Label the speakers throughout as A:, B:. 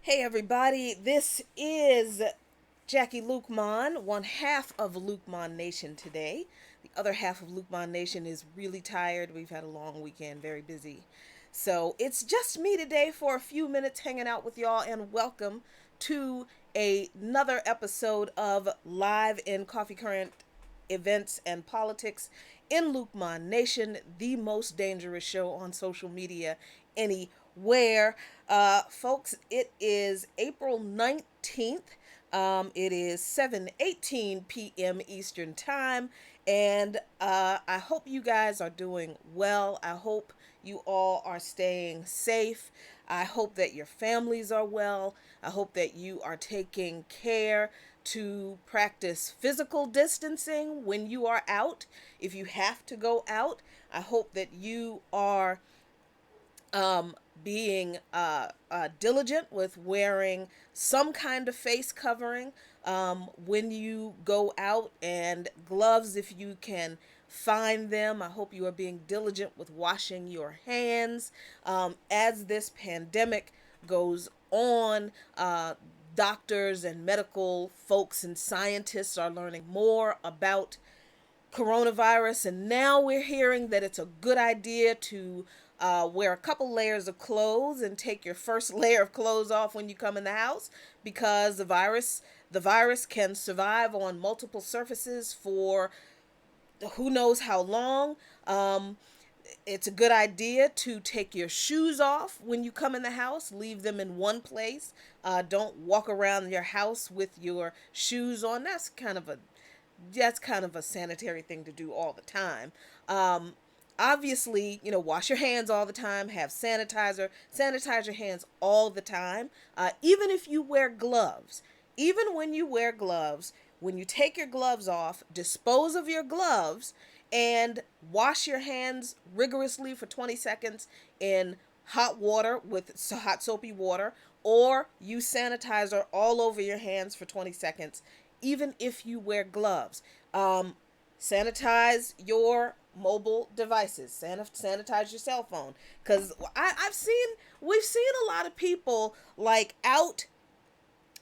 A: Hey everybody, this is Jackie Luqman, one half of Luqman Nation today. The other half of Luqman Nation is really tired. We've had a long weekend, very busy. So it's just me today for a few minutes hanging out with y'all, and welcome to another episode of Live in Coffee Current Events and Politics in Luqman Nation, the most dangerous show on social media anywhere. Folks, it is April 19th. It is 7:18 p.m. Eastern Time, and I hope you guys are doing well. I hope you all are staying safe. I hope that your families are well. I hope that you are taking care to practice physical distancing when you are out. If you have to go out, I hope that you are being diligent with wearing some kind of face covering when you go out, and gloves if you can find them. I hope you are being diligent with washing your hands as this pandemic goes on. Doctors and medical folks and scientists are learning more about coronavirus, and now we're hearing that it's a good idea to wear a couple layers of clothes and take your first layer of clothes off when you come in the house, because the virus can survive on multiple surfaces for who knows how long. It's a good idea to take your shoes off when you come in the house. Leave them in one place. Don't walk around your house with your shoes on. That's kind of a sanitary thing to do all the time. Obviously, wash your hands all the time. Have sanitize your hands all the time. Even if you wear gloves, even when you wear gloves, when you take your gloves off, dispose of your gloves and wash your hands rigorously for 20 seconds in hot water with hot soapy water, or use sanitizer all over your hands for 20 seconds, even if you wear gloves. Sanitize your mobile devices. Sanitize your cell phone, because we've seen a lot of people like out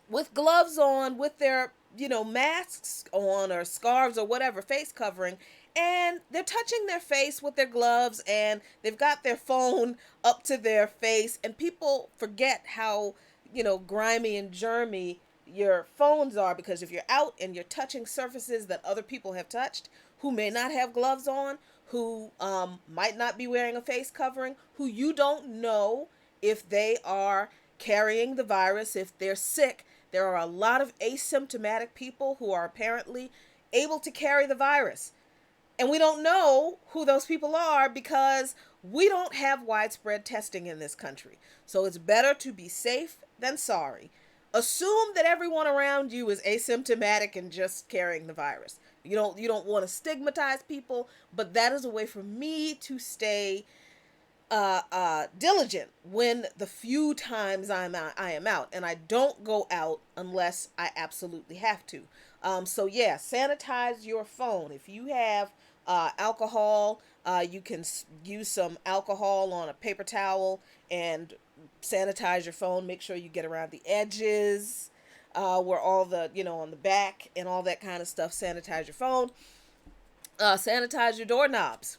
A: with gloves on, with their masks on or scarves or whatever, face covering, and they're touching their face with their gloves, and they've got their phone up to their face, and people forget how grimy and germy your phones are, because if you're out and you're touching surfaces that other people have touched, who may not have gloves on, who might not be wearing a face covering, who you don't know if they are carrying the virus, if they're sick. There are a lot of asymptomatic people who are apparently able to carry the virus. And we don't know who those people are because we don't have widespread testing in this country. So it's better to be safe than sorry. Assume that everyone around you is asymptomatic and just carrying the virus. You don't want to stigmatize people, but that is a way for me to stay diligent when the few times I am out, and I don't go out unless I absolutely have to. So yeah, sanitize your phone. If you have alcohol, you can use some alcohol on a paper towel and sanitize your phone. Make sure you get around the edges, where all the on the back and all that kind of stuff. Sanitize your phone. Sanitize your doorknobs.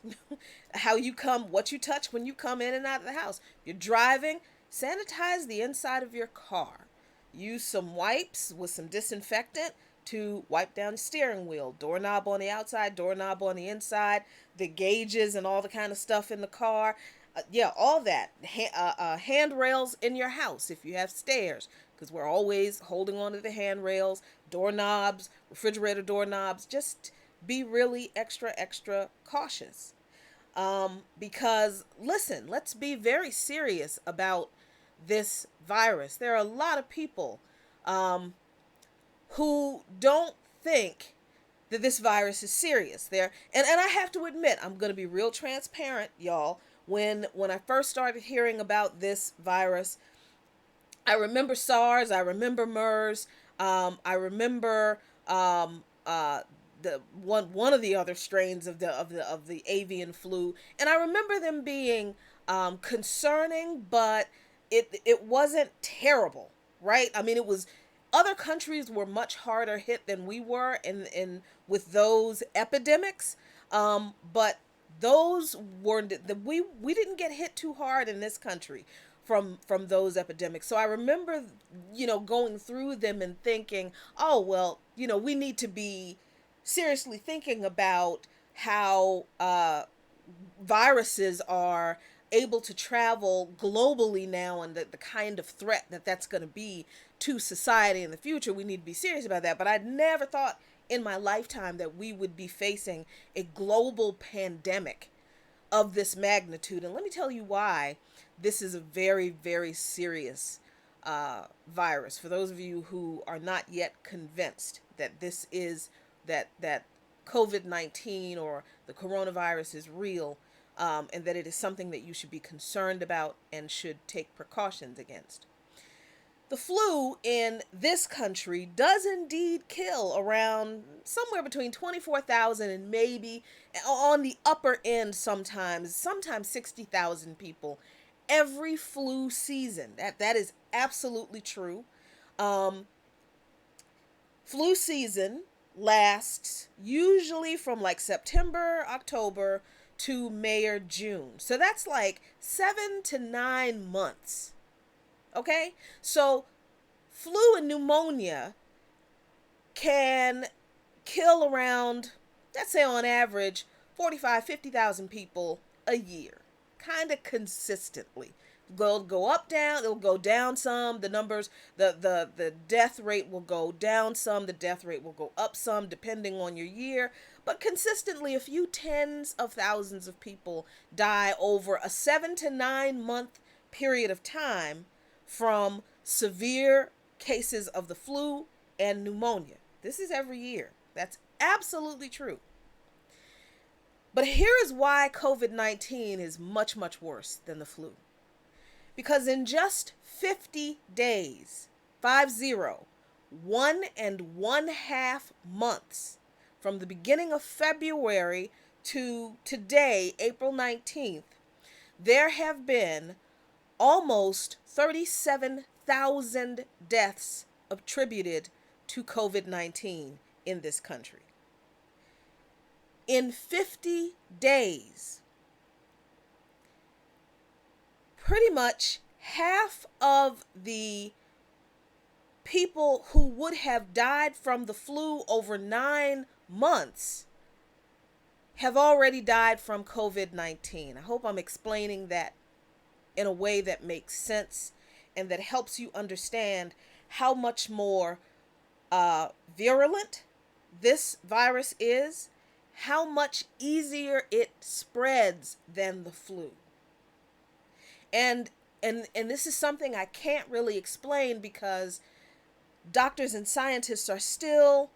A: What you touch when you come in and out of the house. If you're driving, sanitize the inside of your car. Use some wipes with some disinfectant to wipe down the steering wheel. Doorknob on the outside, doorknob on the inside, the gauges and all the kind of stuff in the car. Yeah, all that. Handrails in your house if you have stairs, because we're always holding on to the handrails. Doorknobs, refrigerator doorknobs. Just be really extra cautious. Because, listen, let's be very serious about this virus. There are a lot of people who don't think that this virus is serious. And I have to admit, I'm going to be real transparent, y'all. When I first started hearing about this virus, I remember SARS, I remember MERS, I remember the one of the other strains of the avian flu, and I remember them being concerning, but it wasn't terrible. right? I mean, it was, other countries were much harder hit than we were in with those epidemics, but those were the we didn't get hit too hard in this country from those epidemics. So I remember, going through them and thinking, oh well, we need to be seriously thinking about how viruses are able to travel globally now, and the kind of threat that that's going to be to society in the future. We need to be serious about that. But I'd never thought in my lifetime that we would be facing a global pandemic of this magnitude. And let me tell you why this is a very, very serious virus. For those of you who are not yet convinced that this is that COVID-19 or the coronavirus is real, and that it is something that you should be concerned about and should take precautions against. The flu in this country does indeed kill around somewhere between 24,000 and maybe on the upper end sometimes 60,000 people every flu season. That is absolutely true. Flu season lasts usually from like September, October to May or June. So that's like 7 to 9 months. Okay? So flu and pneumonia can kill around, let's say on average, 50,000 people a year, kind of consistently. They'll go up, down, it'll go down some. The numbers, the death rate will go down some, the death rate will go up some, depending on your year. But consistently, a few tens of thousands of people die over a 7 to 9 month period of time from severe cases of the flu and pneumonia. This is every year. That's absolutely true. But here is why COVID-19 is much, much worse than the flu. Because in just 50 days, 1.5 months, from the beginning of February to today, April 19th, there have been almost 37,000 deaths attributed to COVID-19 in this country. In 50 days, pretty much half of the people who would have died from the flu over 9 months have already died from COVID-19. I hope I'm explaining that in a way that makes sense and that helps you understand how much more virulent this virus is, how much easier it spreads than the flu. And this is something I can't really explain because doctors and scientists are still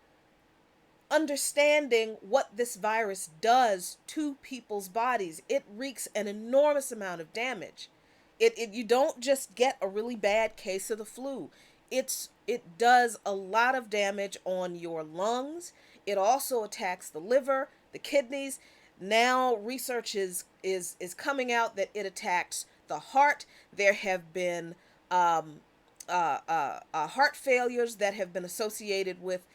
A: understanding what this virus does to people's bodies. It wreaks an enormous amount of damage. You don't just get a really bad case of the flu. It does a lot of damage on your lungs. It also attacks the liver, the kidneys. Now research is coming out that it attacks the heart. There have been heart failures that have been associated with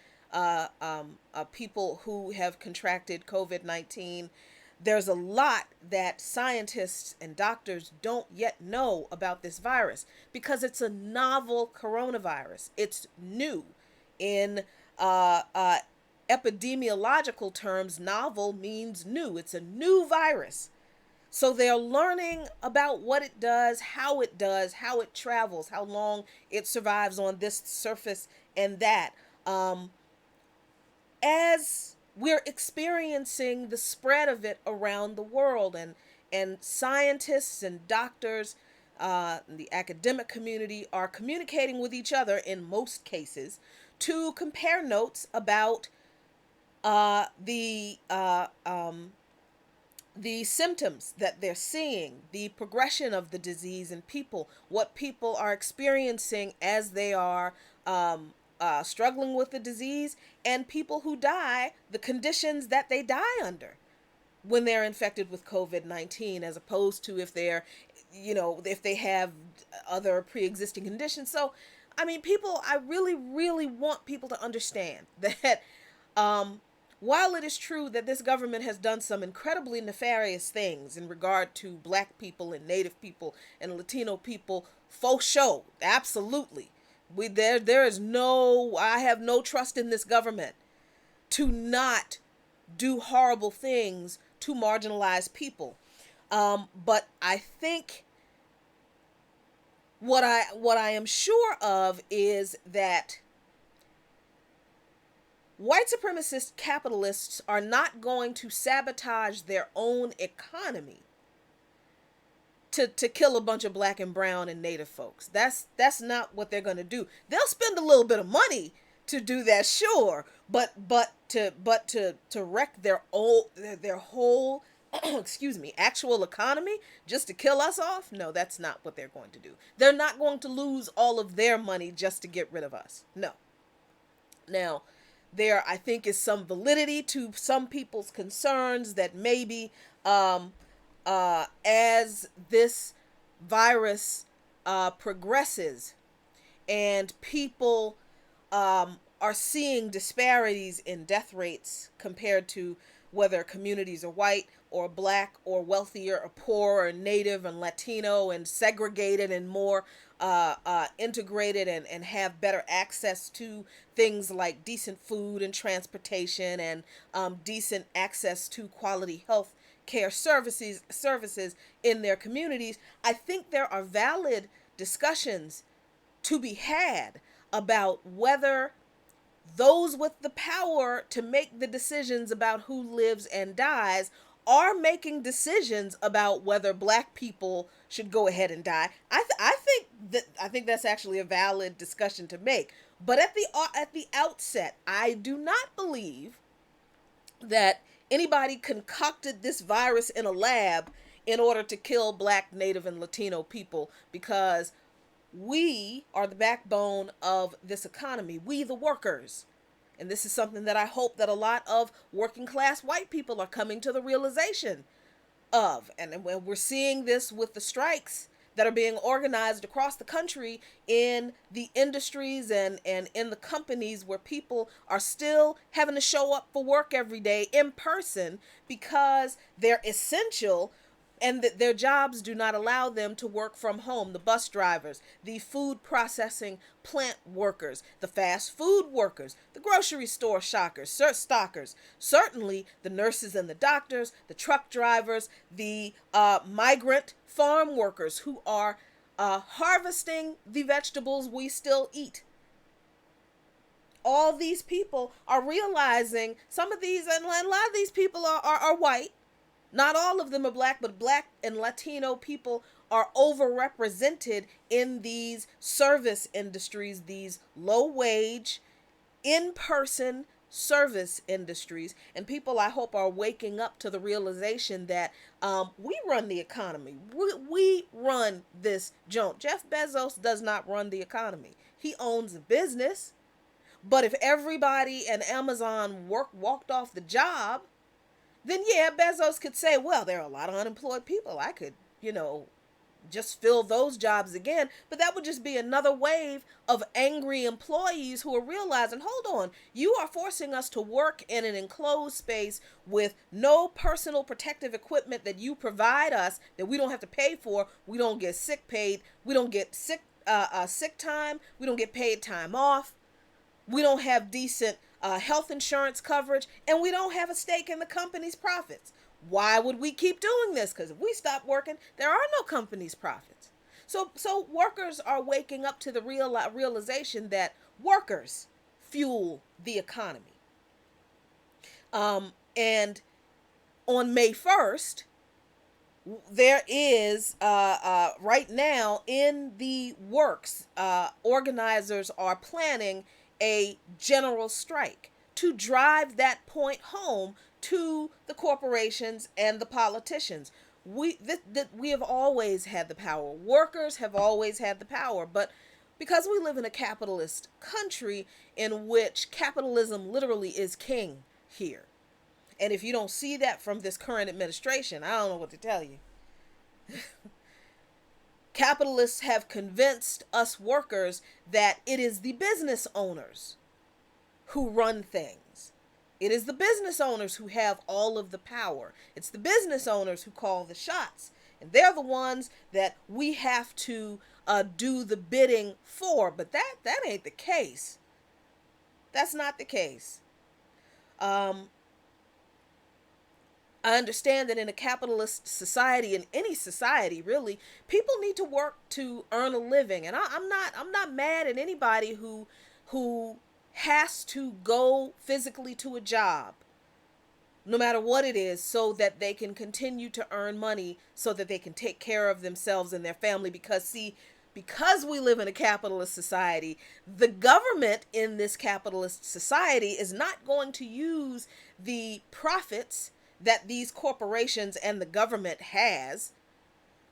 A: people who have contracted COVID-19. There's a lot that scientists and doctors don't yet know about this virus because it's a novel coronavirus. It's new. In epidemiological terms, novel means new. It's a new virus. So they're learning about what it does, how it travels, how long it survives on this surface and that. As we're experiencing the spread of it around the world, and scientists and doctors, the academic community are communicating with each other in most cases to compare notes about the symptoms that they're seeing, the progression of the disease in people, what people are experiencing as they are struggling with the disease, and people who die, the conditions that they die under when they're infected with COVID-19, as opposed to if they're, if they have other pre-existing conditions. So I mean, people, I really, really want people to understand that um, while it is true that this government has done some incredibly nefarious things in regard to black people and native people and Latino people, faux show, absolutely. There is no, I have no trust in this government to not do horrible things to marginalized people. But I think what I am sure of is that white supremacist capitalists are not going to sabotage their own economy to kill a bunch of black and brown and native folks. That's not what they're going to do. They'll spend a little bit of money to do that, sure, but to wreck their whole excuse me, actual economy just to kill us off? No, that's not what they're going to do. They're not going to lose all of their money just to get rid of us. No. Now, there, I think, is some validity to some people's concerns that maybe as this virus progresses and people are seeing disparities in death rates compared to whether communities are white or black or wealthier or poor or native and Latino and segregated and more integrated and have better access to things like decent food and transportation and decent access to quality health care services in their communities. I think there are valid discussions to be had about whether those with the power to make the decisions about who lives and dies are making decisions about whether black people should go ahead and die. I think that's actually a valid discussion to make. But at the outset, I do not believe that anybody concocted this virus in a lab in order to kill black, native, and Latino people, because we are the backbone of this economy. We, the workers. And this is something that I hope that a lot of working class white people are coming to the realization of. And when we're seeing this with the strikes that are being organized across the country in the industries and in the companies where people are still having to show up for work every day in person because they're essential and that their jobs do not allow them to work from home. The bus drivers, the food processing plant workers, the fast food workers, the grocery store stockers, certainly the nurses and the doctors, the truck drivers, the migrant farm workers who are harvesting the vegetables we still eat. All these people are realizing some of these, and a lot of these people are white. Not all of them are black, but black and Latino people are overrepresented in these service industries, these low-wage, in-person service industries. And people, I hope, are waking up to the realization that we run the economy. We run this joint. Jeff Bezos does not run the economy. He owns a business. But if everybody and Amazon walked off the job, then yeah, Bezos could say, well, there are a lot of unemployed people. I could, just fill those jobs again. But that would just be another wave of angry employees who are realizing, hold on, you are forcing us to work in an enclosed space with no personal protective equipment that you provide us that we don't have to pay for. We don't get sick paid. We don't get sick time. We don't get paid time off. We don't have decent health insurance coverage, and we don't have a stake in the company's profits. Why would we keep doing this? Because if we stop working, there are no company's profits. So workers are waking up to the realization that workers fuel the economy. And on May 1st, there is right now in the works, organizers are planning a general strike to drive that point home to the corporations and the politicians. We have always had the power. Workers have always had the power, but because we live in a capitalist country in which capitalism literally is king here. And if you don't see that from this current administration, I don't know what to tell you. Capitalists have convinced us workers that it is the business owners who run things. It is the business owners who have all of the power. It's the business owners who call the shots. And they're the ones that we have to do the bidding for. But that ain't the case. That's not the case. I understand that in a capitalist society, in any society really, people need to work to earn a living, and I'm not mad at anybody who has to go physically to a job, no matter what it is, so that they can continue to earn money, so that they can take care of themselves and their family. Because we live in a capitalist society, the government in this capitalist society is not going to use the profits that these corporations and the government has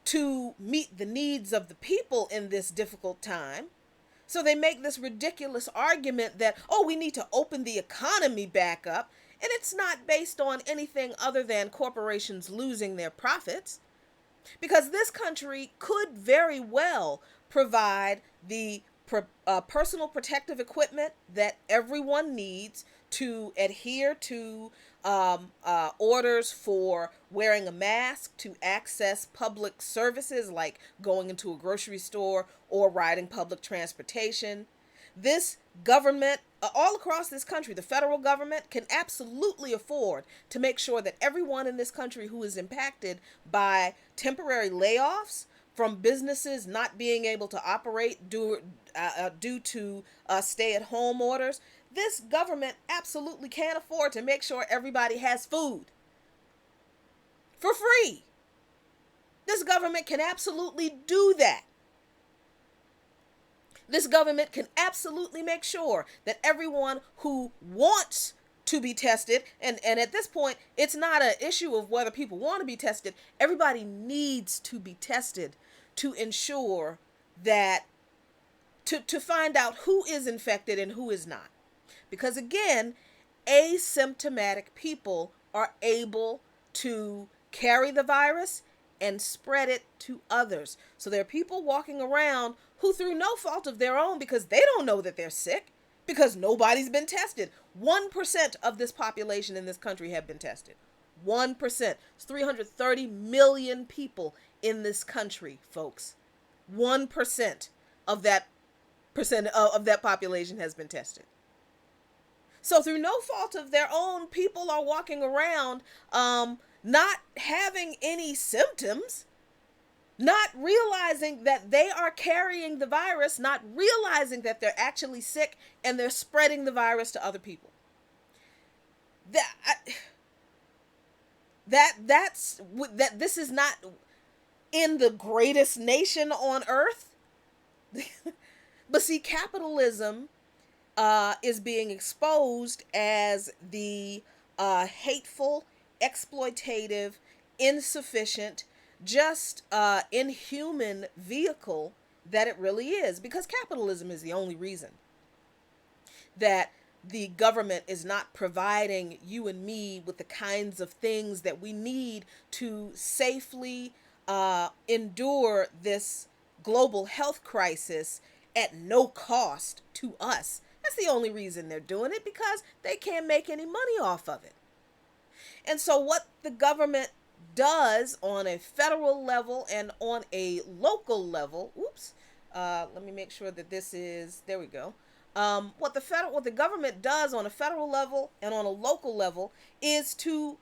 A: to meet the needs of the people in this difficult time. So they make this ridiculous argument that, oh, we need to open the economy back up. And it's not based on anything other than corporations losing their profits. Because this country could very well provide the personal protective equipment that everyone needs to adhere to orders for wearing a mask, to access public services like going into a grocery store or riding public transportation. This government, all across this country, the federal government can absolutely afford to make sure that everyone in this country who is impacted by temporary layoffs from businesses not being able to operate due to stay-at-home orders, this government absolutely can afford to make sure everybody has food for free. This government can absolutely do that. This government can absolutely make sure that everyone who wants to be tested, and at this point, it's not an issue of whether people want to be tested. Everybody needs to be tested to ensure that, to find out who is infected and who is not. Because again, asymptomatic people are able to carry the virus and spread it to others. So there are people walking around who, through no fault of their own, because they don't know that they're sick, because nobody's been tested. 1% of this population in this country have been tested. 1%. It's 330 million people in this country, folks. 1% of that population has been tested. So through no fault of their own, people are walking around not having any symptoms, not realizing that they are carrying the virus, not realizing that they're actually sick, and they're spreading the virus to other people. This is not in the greatest nation on earth. But see, capitalism is being exposed as the hateful, exploitative, insufficient, just inhuman vehicle that it really is. Because capitalism is the only reason that the government is not providing you and me with the kinds of things that we need to safely endure this global health crisis at no cost to us. That's the only reason they're doing it, because they can't make any money off of it. And so what the government does on a federal level and on a local level, let me make sure that this is, there we go. What the government does on a federal level and on a local level is to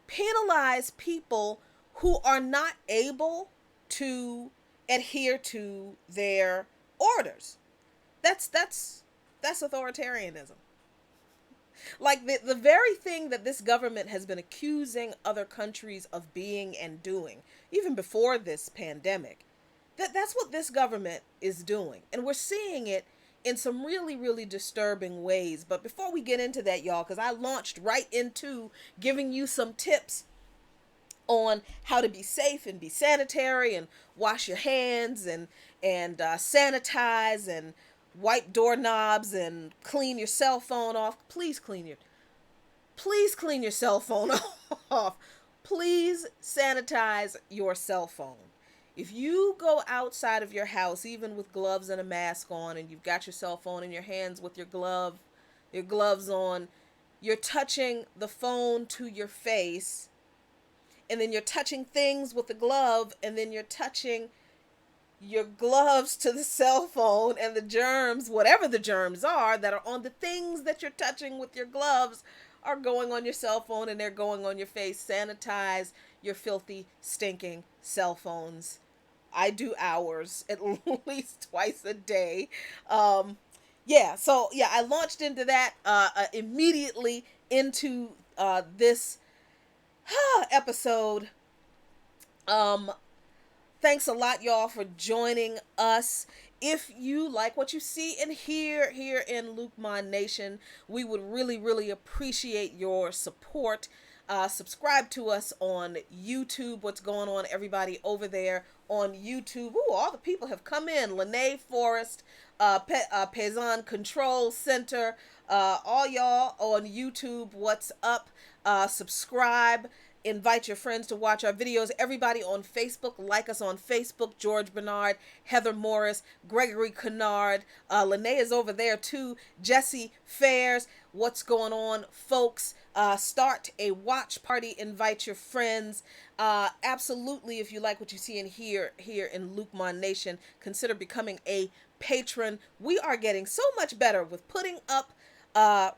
A: penalize people who are not able to adhere to their orders. That's authoritarianism. Like the very thing that this government has been accusing other countries of being and doing, even before this pandemic, that's what this government is doing. And we're seeing it in some really, really disturbing ways. But before we get into that, y'all, because I launched right into giving you some tips on how to be safe and be sanitary and wash your hands and sanitize and wipe doorknobs and clean your cell phone off. Please clean your cell phone off. Please sanitize your cell phone. If you go outside of your house, even with gloves and a mask on, and you've got your cell phone in your hands with your gloves on, you're touching the phone to your face, and then you're touching things with the glove, and then you're touching your gloves to the cell phone, and the germs, whatever the germs are that are on the things that you're touching with your gloves, are going on your cell phone and they're going on your face. Sanitize your filthy, stinking cell phones. I do ours at least twice a day. So I launched into that immediately into this episode. Um, Thanks a lot, y'all, for joining us. If you like what you see and hear here in Luqman Nation, we would really, really appreciate your support. Subscribe to us on YouTube. What's going on, everybody over there on YouTube? Ooh, all the people have come in. Lene Forrest, Paysan Control Center, all y'all on YouTube. What's up? Subscribe. Invite your friends to watch our videos. Everybody on Facebook, like us on Facebook. George Bernard, Heather Morris, Gregory Kennard. Lene is over there too. Jesse Fairs. What's going on, folks? Start a watch party. Invite your friends. Absolutely, if you like what you see and hear here in Luqman Nation, consider becoming a patron. We are getting so much better with putting up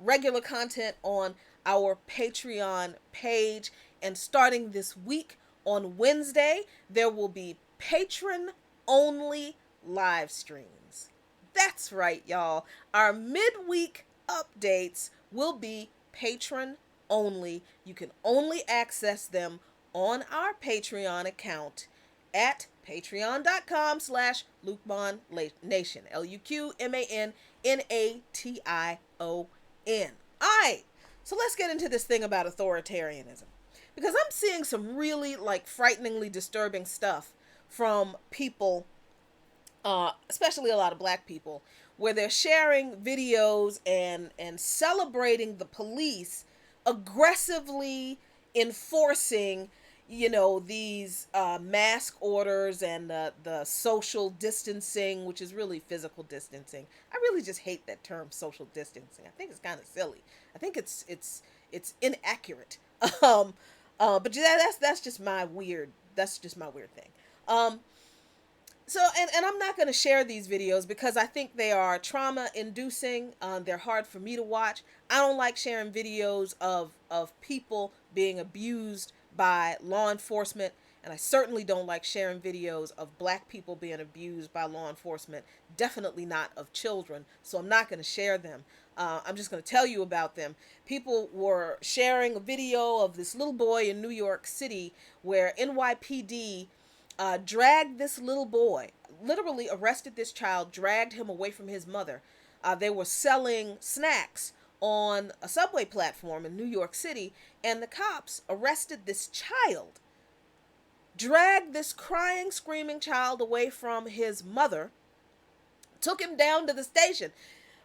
A: regular content on our Patreon page. And starting this week on Wednesday, there will be patron-only live streams. That's right, y'all. Our midweek updates will be patron-only. You can only access them on our Patreon account at patreon.com/Luqman Nation. LuqMannation. All right, so let's get into this thing about authoritarianism. Because I'm seeing some really frighteningly disturbing stuff from people, especially a lot of black people, where they're sharing videos and celebrating the police aggressively enforcing, these mask orders and the social distancing, which is really physical distancing. I really just hate that term, social distancing. I think it's kind of silly. I think it's inaccurate. But that's just my weird thing. And I'm not going to share these videos because I think they are trauma inducing. They're hard for me to watch. I don't like sharing videos of people being abused by law enforcement. And I certainly don't like sharing videos of black people being abused by law enforcement. Definitely not of children. So I'm not going to share them. I'm just going to tell you about them. People were sharing a video of this little boy in New York City where NYPD dragged this little boy, literally arrested this child, dragged him away from his mother. They were selling snacks on a subway platform in New York City, and the cops arrested this child, dragged this crying, screaming child away from his mother, took him down to the station.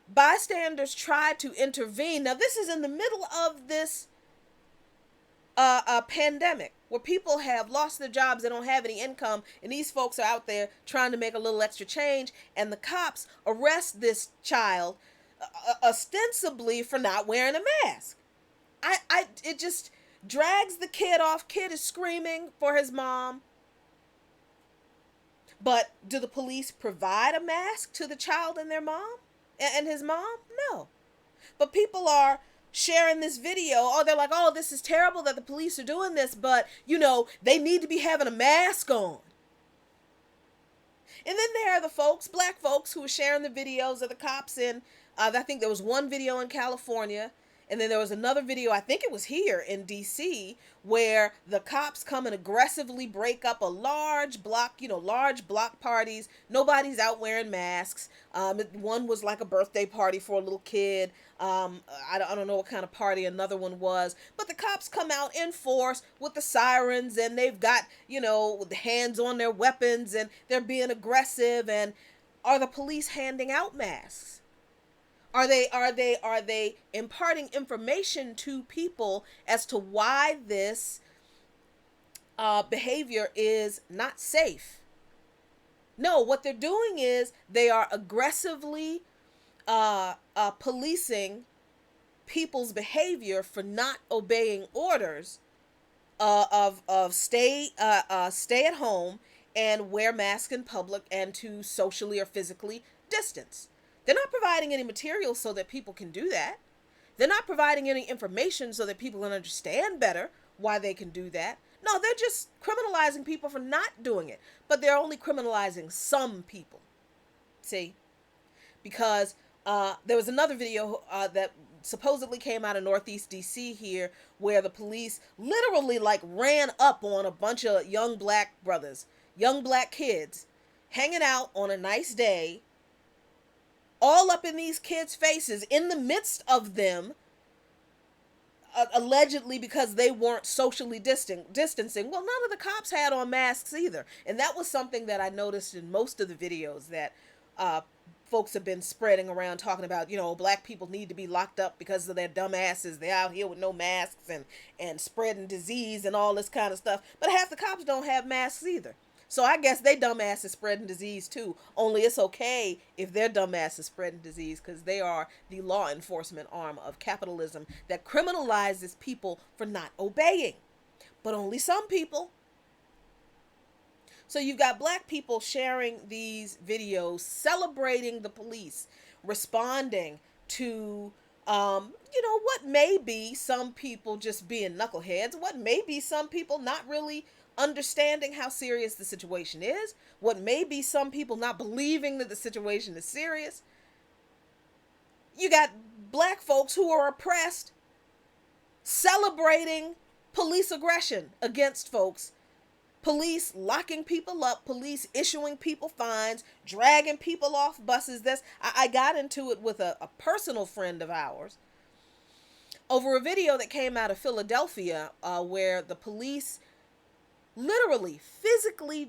A: Bystanders tried to intervene. Now, this is in the middle of this pandemic where people have lost their jobs, they don't have any income, and these folks are out there trying to make a little extra change, and the cops arrest this child ostensibly for not wearing a mask. It just drags the kid off. Kid is screaming for his mom. But do the police provide a mask to the child and their mom? And his mom? No. But people are sharing this video. Oh, they're like, oh, this is terrible that the police are doing this, but, they need to be having a mask on. And then there are the folks, black folks, who are sharing the videos of the cops in, I think there was one video in California, and then there was another video, I think it was here in D.C., where the cops come and aggressively break up a large block parties. Nobody's out wearing masks. One was like a birthday party for a little kid. I don't know what kind of party another one was. But the cops come out in force with the sirens, and they've got, with the hands on their weapons, and they're being aggressive. And are the police handing out masks? Are they imparting information to people as to why this behavior is not safe? No, what they're doing is they are aggressively policing people's behavior for not obeying orders of stay at home and wear masks in public and to socially or physically distance. They're not providing any materials so that people can do that. They're not providing any information so that people can understand better why they can do that. No, they're just criminalizing people for not doing it. But they're only criminalizing some people. See? Because there was another video that supposedly came out of Northeast DC here where the police literally like ran up on a bunch of young black brothers, young black kids hanging out on a nice day, all up in these kids' faces in the midst of them, allegedly because they weren't socially distancing. Well, none of the cops had on masks either. And that was something that I noticed in most of the videos that folks have been spreading around, talking about, black people need to be locked up because of their dumb asses. They're out here with no masks and spreading disease and all this kind of stuff. But half the cops don't have masks either. So I guess they dumbass is spreading disease too. Only it's okay if their dumbass is spreading disease because they are the law enforcement arm of capitalism that criminalizes people for not obeying. But only some people. So you've got black people sharing these videos, celebrating the police, responding to, what may be some people just being knuckleheads, what may be some people not really understanding how serious the situation is, what may be some people not believing that the situation is serious. You got black folks who are oppressed celebrating police aggression against folks, police locking people up, police issuing people fines, dragging people off buses. I got into it with a personal friend of ours over a video that came out of Philadelphia where the police literally physically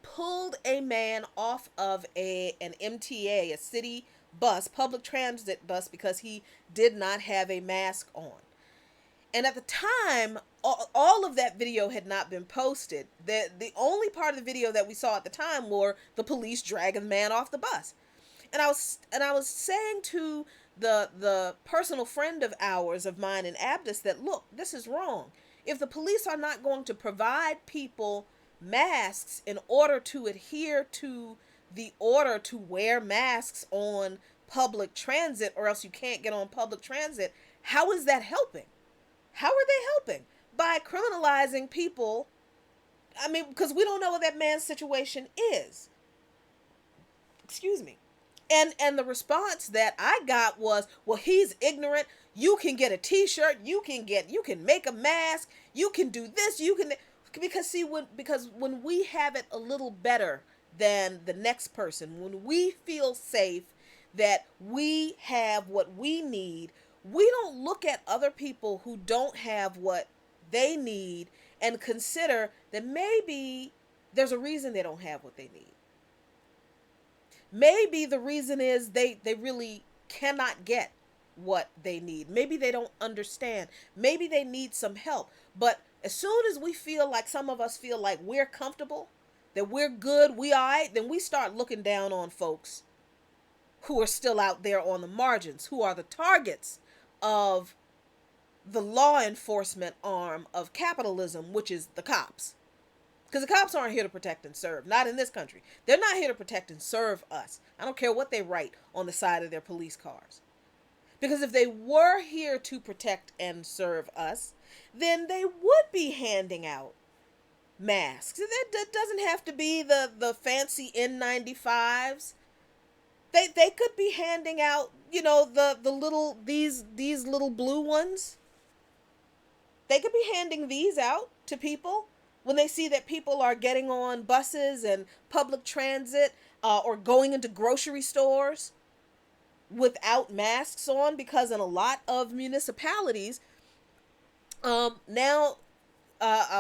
A: pulled a man off of an MTA, a city bus, public transit bus, because he did not have a mask on. And at the time, all of that video had not been posted. The only part of the video that we saw at the time were the police dragging the man off the bus. And I was saying to the personal friend of ours, of mine in Abdus, that look, this is wrong. If the police are not going to provide people masks in order to adhere to the order to wear masks on public transit, or else you can't get on public transit, how is that helping? How are they helping? By criminalizing people. I mean, because we don't know what that man's situation is. Excuse me. And the response that I got was, well, he's ignorant. You can get a t-shirt. You can make a mask. You can do this. Because when we have it a little better than the next person, when we feel safe that we have what we need, we don't look at other people who don't have what they need and consider that maybe there's a reason they don't have what they need. Maybe the reason is they really cannot get what they need. Maybe they don't understand. Maybe they need some help. But as soon as we feel like, some of us feel like we're comfortable, that we're good, we all right, then we start looking down on folks who are still out there on the margins, who are the targets of the law enforcement arm of capitalism, which is the cops. Because the cops aren't here to protect and serve. Not in this country. They're not here to protect and serve us. I don't care what they write on the side of their police cars. Because if they were here to protect and serve us, then they would be handing out masks. That doesn't have to be the fancy N95s. They could be handing out, these little blue ones. They could be handing these out to people when they see that people are getting on buses and public transit or going into grocery stores without masks on, because in a lot of municipalities now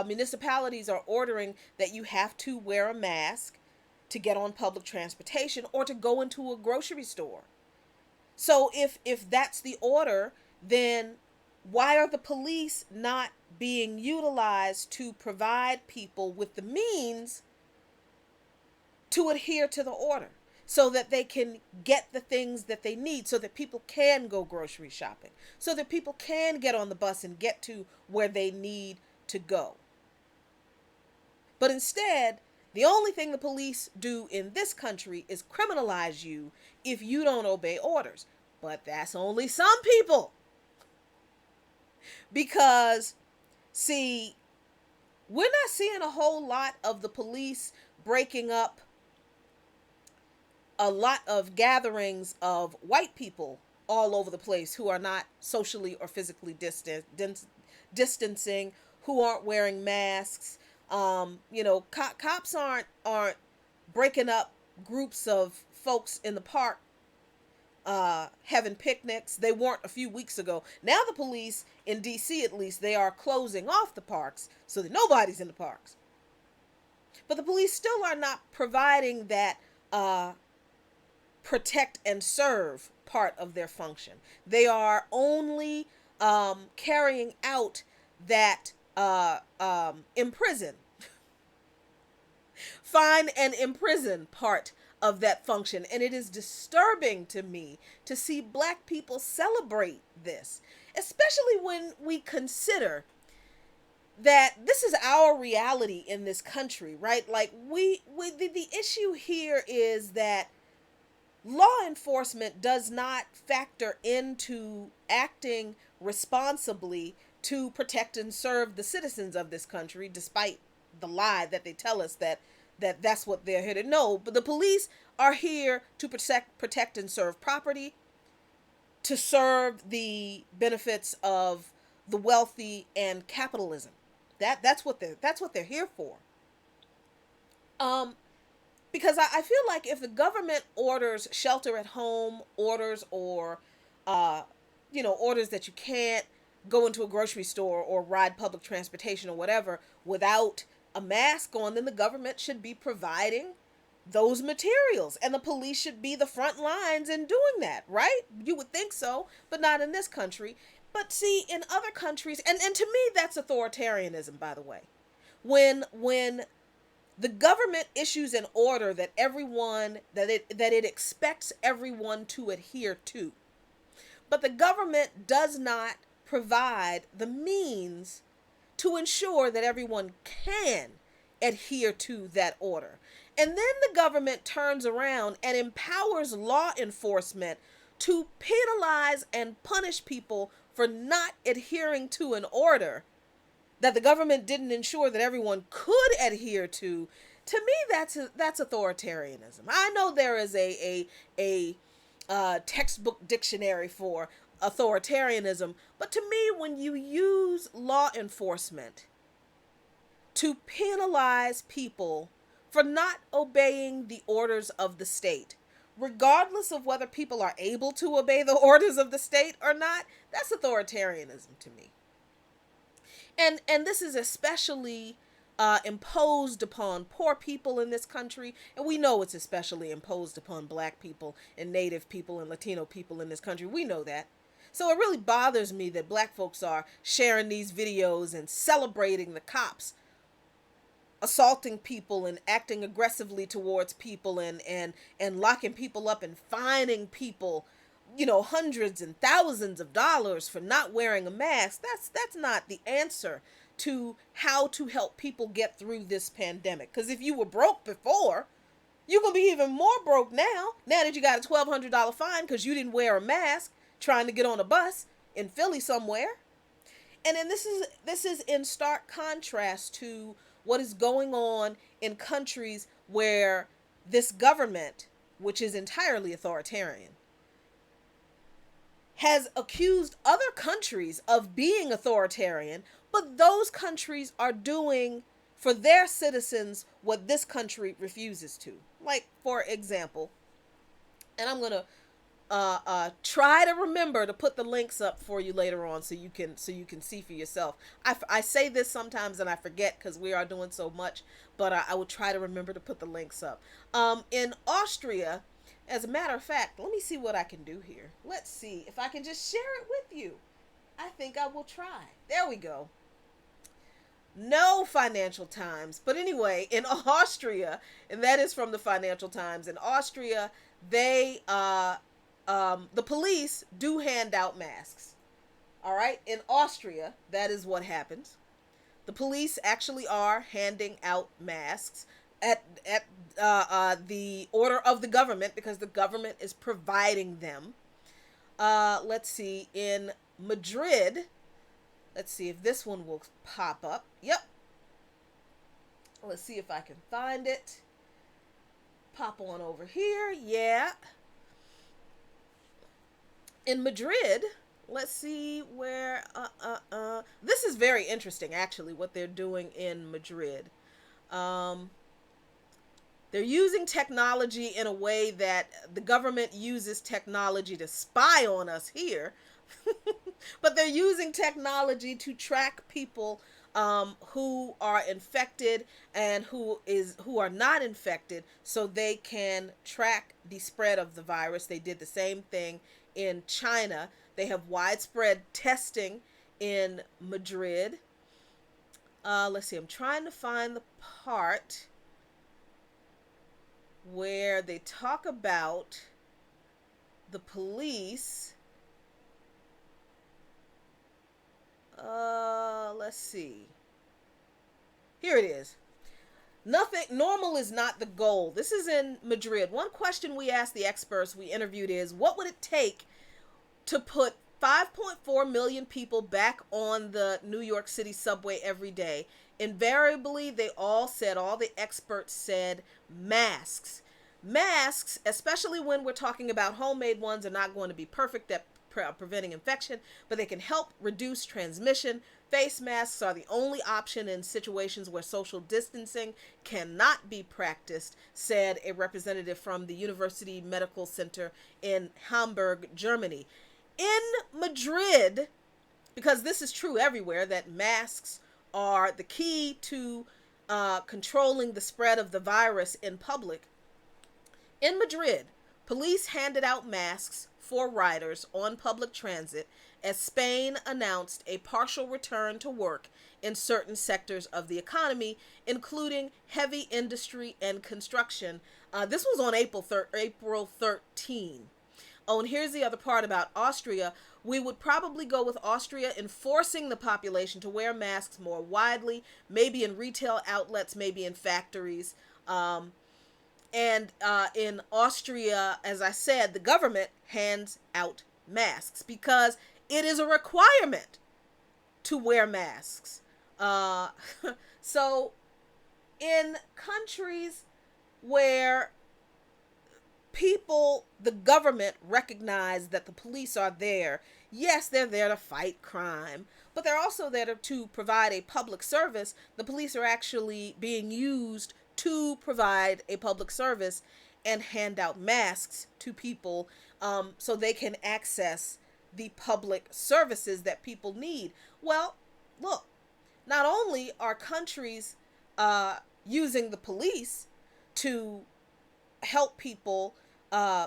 A: municipalities are ordering that you have to wear a mask to get on public transportation or to go into a grocery store. So if that's the order, then why are the police not being utilized to provide people with the means to adhere to the order so that they can get the things that they need, so that people can go grocery shopping, so that people can get on the bus and get to where they need to go. But instead, the only thing the police do in this country is criminalize you if you don't obey orders. But that's only some people. Because, see, we're not seeing a whole lot of the police breaking up a lot of gatherings of white people all over the place who are not socially or physically distancing, who aren't wearing masks. Cops aren't breaking up groups of folks in the park having picnics. They weren't a few weeks ago. Now the police in DC, at least, they are closing off the parks so that nobody's in the parks. But the police still are not providing that protect and serve part of their function. They are only carrying out that imprison, fine and imprison part of that function. And it is disturbing to me to see Black people celebrate this, especially when we consider that this is our reality in this country, right? Like the issue here is that law enforcement does not factor into acting responsibly to protect and serve the citizens of this country, despite the lie that they tell us that's what they're here to know. But the police are here to protect and serve property, to serve the benefits of the wealthy and capitalism. That's what they're here for. Because I feel like if the government orders shelter at home orders, or orders that you can't go into a grocery store or ride public transportation or whatever without a mask on, then the government should be providing those materials, and the police should be the front lines in doing that, right? You would think so, but not in this country. But see, in other countries, and to me that's authoritarianism, by the way. When the government issues an order that it expects everyone to adhere to, but the government does not provide the means to ensure that everyone can adhere to that order. And then the government turns around and empowers law enforcement to penalize and punish people for not adhering to an order that the government didn't ensure that everyone could adhere to. To me, that's authoritarianism. I know there is a textbook dictionary for authoritarianism, but to me, when you use law enforcement to penalize people for not obeying the orders of the state, regardless of whether people are able to obey the orders of the state or not, that's authoritarianism to me. And this is especially imposed upon poor people in this country, and we know it's especially imposed upon Black people and Native people and Latino people in this country. We know that. So it really bothers me that Black folks are sharing these videos and celebrating the cops assaulting people and acting aggressively towards people and locking people up and fining people, hundreds and thousands of dollars for not wearing a mask. That's not the answer to how to help people get through this pandemic. Because if you were broke before, you're going to be even more broke now that you got a $1,200 fine because you didn't wear a mask trying to get on a bus in Philly somewhere. And then this is in stark contrast to what is going on in countries where this government, which is entirely authoritarian, has accused other countries of being authoritarian, but those countries are doing for their citizens what this country refuses to. Like, for example, and I'm going to try to remember to put the links up for you later on so you can see for yourself. I say this sometimes and I forget because we are doing so much, but I will try to remember to put the links up. In Austria, as a matter of fact, let me see what I can do here. Let's see if I can just share it with you. I think I will try. There we go. No, Financial Times. But anyway, in Austria, and that is from the Financial Times, in Austria, they, the police do hand out masks. All right. In Austria, that is what happens. The police actually are handing out masks at the order of the government because the government is providing them. Let's see. In Madrid, let's see if this one will pop up. Yep. Let's see if I can find it. Pop on over here. Yeah. In Madrid, let's see where this is very interesting actually what they're doing in Madrid. Um they're using technology in a way that the government uses technology to spy on us here. But they're using technology to track people who are infected and who are not infected, so they can track the spread of the virus. They did the same thing in China. They have widespread testing in Madrid. Let's see. I'm trying to find the part where they talk about the police. Let's see. Here it is. Nothing normal is not the goal. This is in Madrid. One question we asked the experts we interviewed is, what would it take to put 5.4 million people back on the New York City subway every day? Invariably, all the experts said masks. Masks, especially when we're talking about homemade ones, are not going to be perfect at preventing infection, but they can help reduce transmission. Face masks are the only option in situations where social distancing cannot be practiced, said a representative from the University Medical Center in Hamburg, Germany. In Madrid, because this is true everywhere, that masks are the key to controlling the spread of the virus in public. In Madrid, police handed out masks for riders on public transit as Spain announced a partial return to work in certain sectors of the economy, including heavy industry and construction. This was on April 13. Oh, and here's the other part about Austria. We would probably go with Austria enforcing the population to wear masks more widely, maybe in retail outlets, maybe in factories. And in Austria, as I said, the government hands out masks because it is a requirement to wear masks. So in countries where the government recognize that the police are there, yes, they're there to fight crime, but they're also there to provide a public service. The police are actually being used to provide a public service and hand out masks to people so they can access the public services that people need. Well, look, not only are countries using the police to help people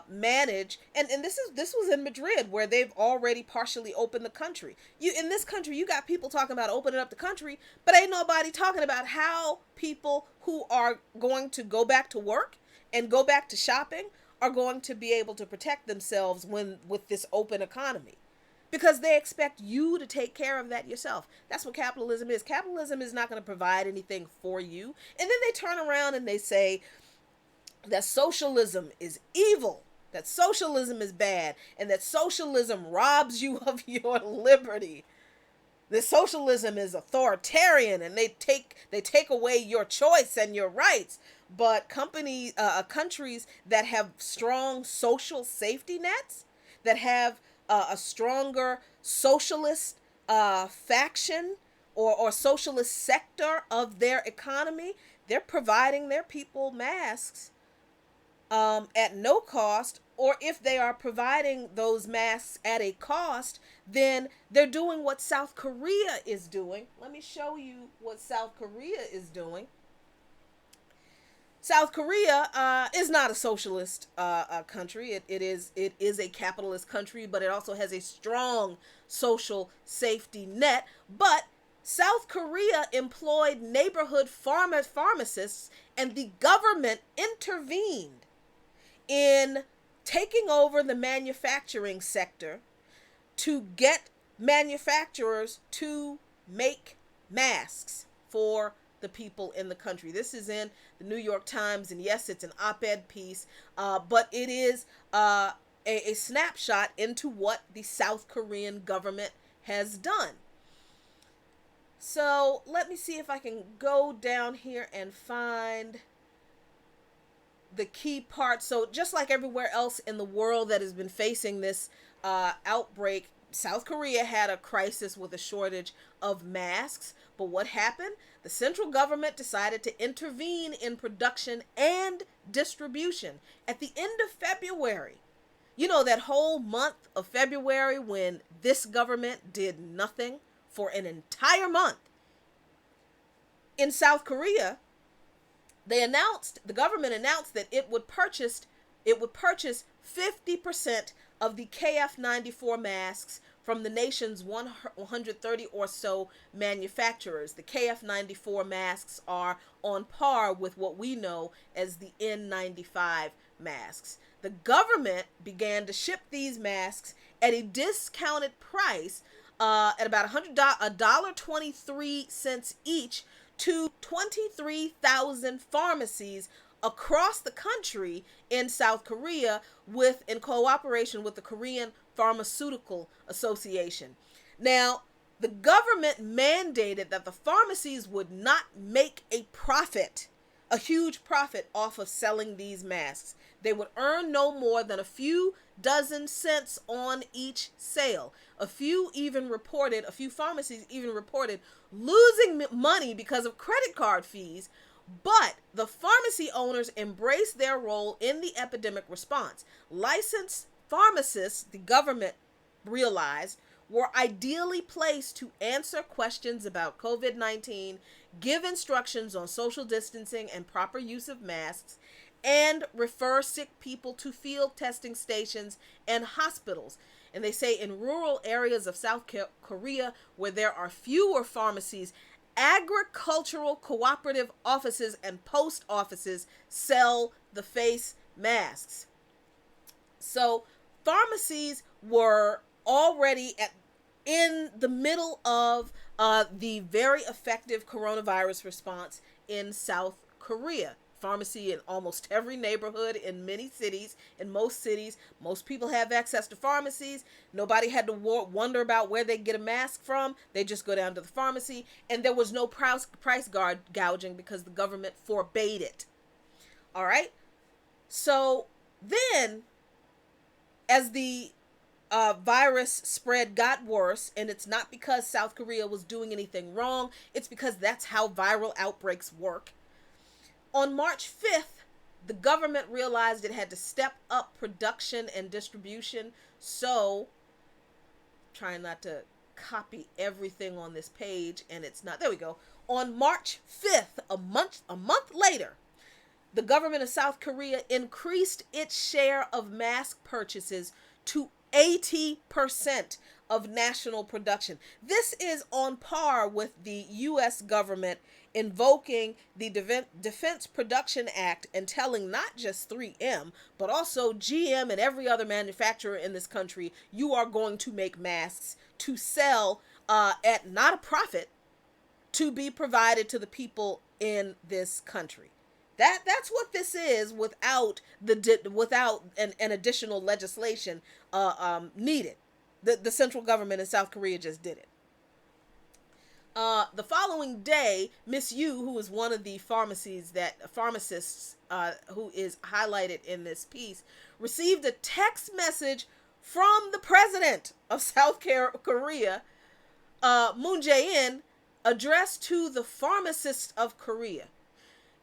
A: manage, and this was in Madrid where they've already partially opened the country. In this country, you got people talking about opening up the country, but ain't nobody talking about how people who are going to go back to work and go back to shopping are going to be able to protect themselves with this open economy. Because they expect you to take care of that yourself. That's what capitalism is. Capitalism is not going to provide anything for you. And then they turn around and they say that socialism is evil, that socialism is bad, and that socialism robs you of your liberty. That socialism is authoritarian and they take away your choice and your rights. But countries that have strong social safety nets, that have a stronger socialist faction or socialist sector of their economy, they're providing their people masks at no cost, or if they are providing those masks at a cost, then they're doing what South Korea is doing. Let me show you what South Korea is doing. South Korea is not a socialist country. It is a capitalist country, but it also has a strong social safety net. But South Korea employed neighborhood pharmacists, and the government intervened in taking over the manufacturing sector to get manufacturers to make masks for the people in the country. This is in the New York Times, and yes, it's an op-ed piece, but it is a snapshot into what the South Korean government has done. So let me see if I can go down here and find the key part. So just like everywhere else in the world that has been facing this outbreak, South Korea had a crisis with a shortage of masks. But what happened? The central government decided to intervene in production and distribution at the end of February. You know, that whole month of February when this government did nothing for an entire month. In South Korea, the government announced that it would purchase 50% of the KF94 masks from the nation's 130 or so manufacturers. The KF94 masks are on par with what we know as the N95 masks. The government began to ship these masks at a discounted price at about $1.23 each to 23,000 pharmacies across the country in South Korea in cooperation with the Korean Pharmaceutical Association. Now, the government mandated that the pharmacies would not make a huge profit off of selling these masks. They would earn no more than a few dozen cents on each sale. A few pharmacies even reported losing money because of credit card fees, but the pharmacy owners embraced their role in the epidemic response. Licensed pharmacists, the government realized, were ideally placed to answer questions about COVID-19, give instructions on social distancing and proper use of masks, and refer sick people to field testing stations and hospitals. And they say in rural areas of South Korea where there are fewer pharmacies, agricultural cooperative offices and post offices sell the face masks. So pharmacies were already in the middle of the very effective coronavirus response in South Korea. Pharmacy in almost every neighborhood in many cities. In most cities, most people have access to pharmacies. Nobody had to wonder about where they get a mask from. They just go down to the pharmacy, and there was no price gouging because the government forbade it. All right. So then, as the virus spread got worse, and it's not because South Korea was doing anything wrong, it's because that's how viral outbreaks work. On March 5th, the government realized it had to step up production and distribution. So, trying not to copy everything on this page, and it's not. There we go. On March 5th, a month later, the government of South Korea increased its share of mask purchases to 80% of national production. This is on par with the U.S. government invoking the Defense Production Act and telling not just 3M, but also GM and every other manufacturer in this country, you are going to make masks to sell at not a profit to be provided to the people in this country. That's what this is without an additional legislation needed. The central government in South Korea just did it. The following day, Miss Yu, who is one of the pharmacists who is highlighted in this piece, received a text message from the president of South Korea, Moon Jae-in, addressed to the pharmacists of Korea.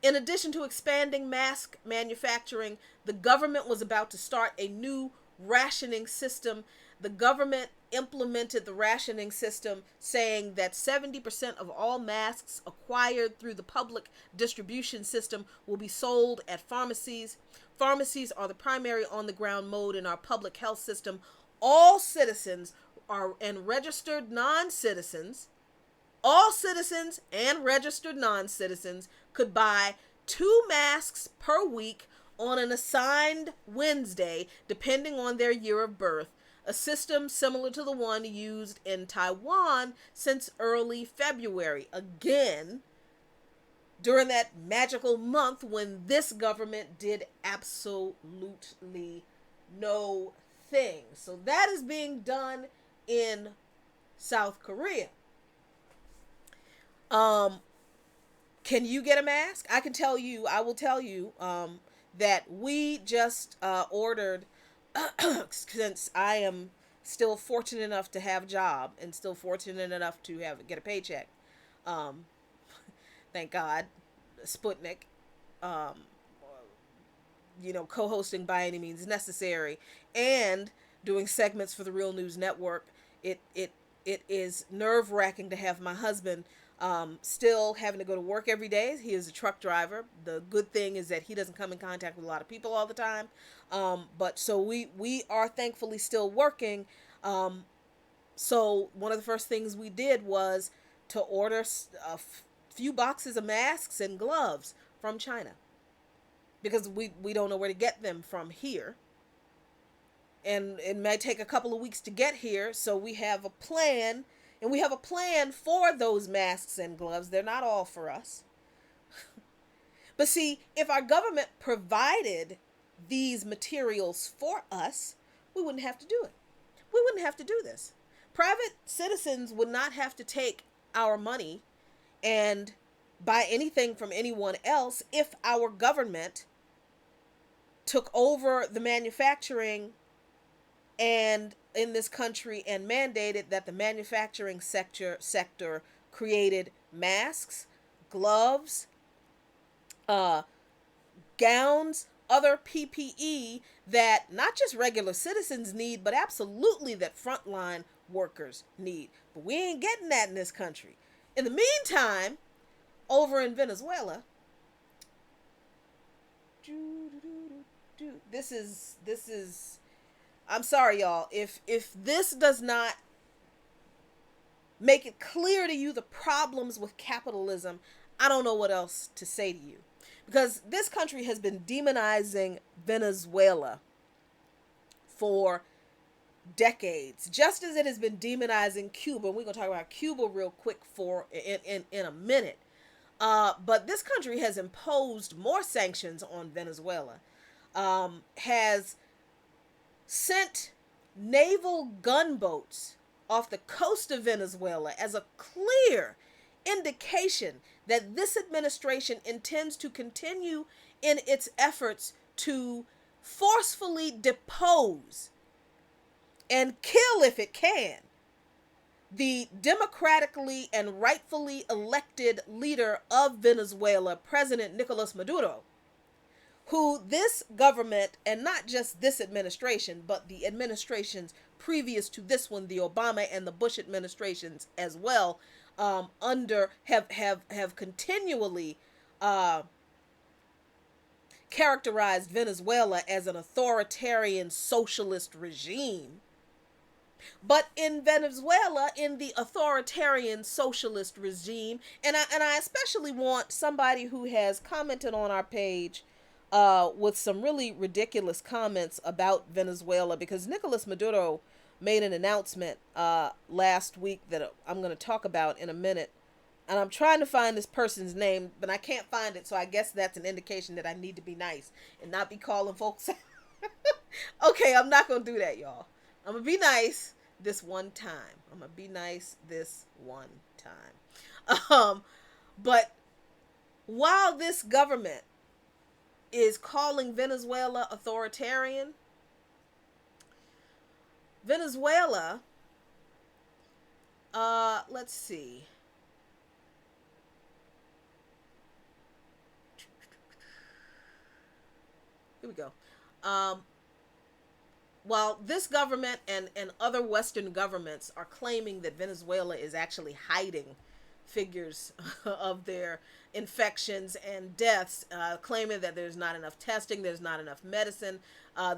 A: In addition to expanding mask manufacturing, the government was about to start a new rationing system. The government implemented the rationing system, saying that 70% of all masks acquired through the public distribution system will be sold at pharmacies. Pharmacies are the primary on-the-ground mode in our public health system. All citizens and registered non-citizens All citizens and registered non-citizens could buy 2 masks per week on an assigned Wednesday, depending on their year of birth, a system similar to the one used in Taiwan since early February. Again, during that magical month when this government did absolutely no thing. So that is being done in South Korea. Can you get a mask? I will tell you, that we just ordered, since I am still fortunate enough to have a job and still fortunate enough to get a paycheck. Um, thank God, Sputnik, um, co-hosting By Any Means Necessary, and doing segments for the Real News Network. It is nerve wracking to have my husband still having to go to work every day. He is a truck driver. The good thing is that he doesn't come in contact with a lot of people all the time. But so we are thankfully still working. So one of the first things we did was to order a few boxes of masks and gloves from China, because we don't know where to get them from here. And it may take a couple of weeks to get here, so we have a plan, and we have a plan for those masks and gloves. They're not all for us. But see, if our government provided these materials for us, we wouldn't have to do it. We wouldn't have to do this. Private citizens would not have to take our money and buy anything from anyone else if our government took over the manufacturing and in this country and mandated that the manufacturing sector created masks, gloves, gowns, other PPE that not just regular citizens need, but absolutely that frontline workers need. But we ain't getting that in this country. In the meantime, over in Venezuela, this is I'm sorry, y'all. If this does not make it clear to you the problems with capitalism, I don't know what else to say to you. Because this country has been demonizing Venezuela for decades, just as it has been demonizing Cuba. And we're going to talk about Cuba real quick in a minute. But this country has imposed more sanctions on Venezuela, has sent naval gunboats off the coast of Venezuela as a clear indication that this administration intends to continue in its efforts to forcefully depose and kill, if it can, the democratically and rightfully elected leader of Venezuela, President Nicolas Maduro, who this government, and not just this administration, but the administrations previous to this one, the Obama and the Bush administrations as well, have continually characterized Venezuela as an authoritarian socialist regime. But in Venezuela, in the authoritarian socialist regime, and I especially want somebody who has commented on our page with some really ridiculous comments about Venezuela, because Nicolas Maduro made an announcement last week that I'm going to talk about in a minute. And I'm trying to find this person's name, but I can't find it, so I guess that's an indication that I need to be nice and not be calling folks. Okay, I'm not going to do that, y'all. I'm going to be nice this one time. I'm going to be nice this one time. But while this government is calling Venezuela authoritarian, Venezuela, let's see. Here we go. While this government and other Western governments are claiming that Venezuela is actually hiding figures of their infections and deaths, claiming that there's not enough testing, there's not enough medicine,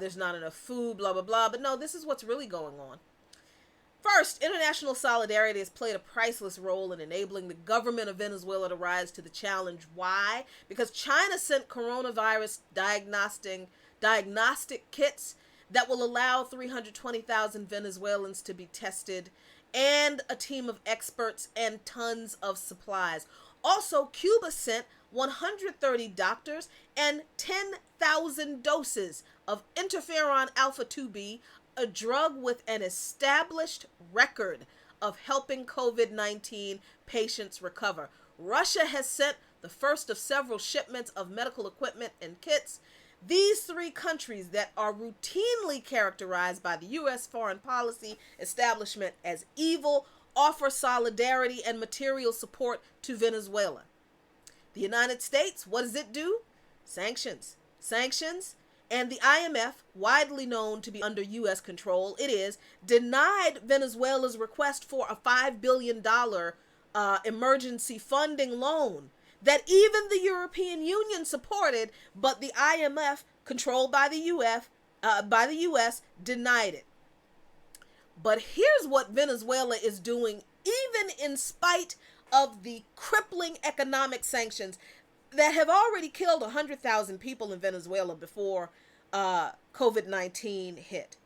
A: there's not enough food, blah, blah, blah. But no, this is what's really going on. First, international solidarity has played a priceless role in enabling the government of Venezuela to rise to the challenge. Why? Because China sent coronavirus diagnostic kits that will allow 320,000 Venezuelans to be tested, and a team of experts and tons of supplies. Also, Cuba sent 130 doctors and 10,000 doses of interferon alpha 2B, a drug with an established record of helping COVID-19 patients recover. Russia has sent the first of several shipments of medical equipment and kits. These three countries that are routinely characterized by the U.S. foreign policy establishment as evil offer solidarity and material support to Venezuela. The United States, what does it do? Sanctions. Sanctions. And the IMF, widely known to be under U.S. control, it is, denied Venezuela's request for a $5 billion emergency funding loan that even the European Union supported, but the IMF, controlled by the U.S., denied it. But here's what Venezuela is doing, even in spite of the crippling economic sanctions that have already killed 100,000 people in Venezuela before COVID-19 hit.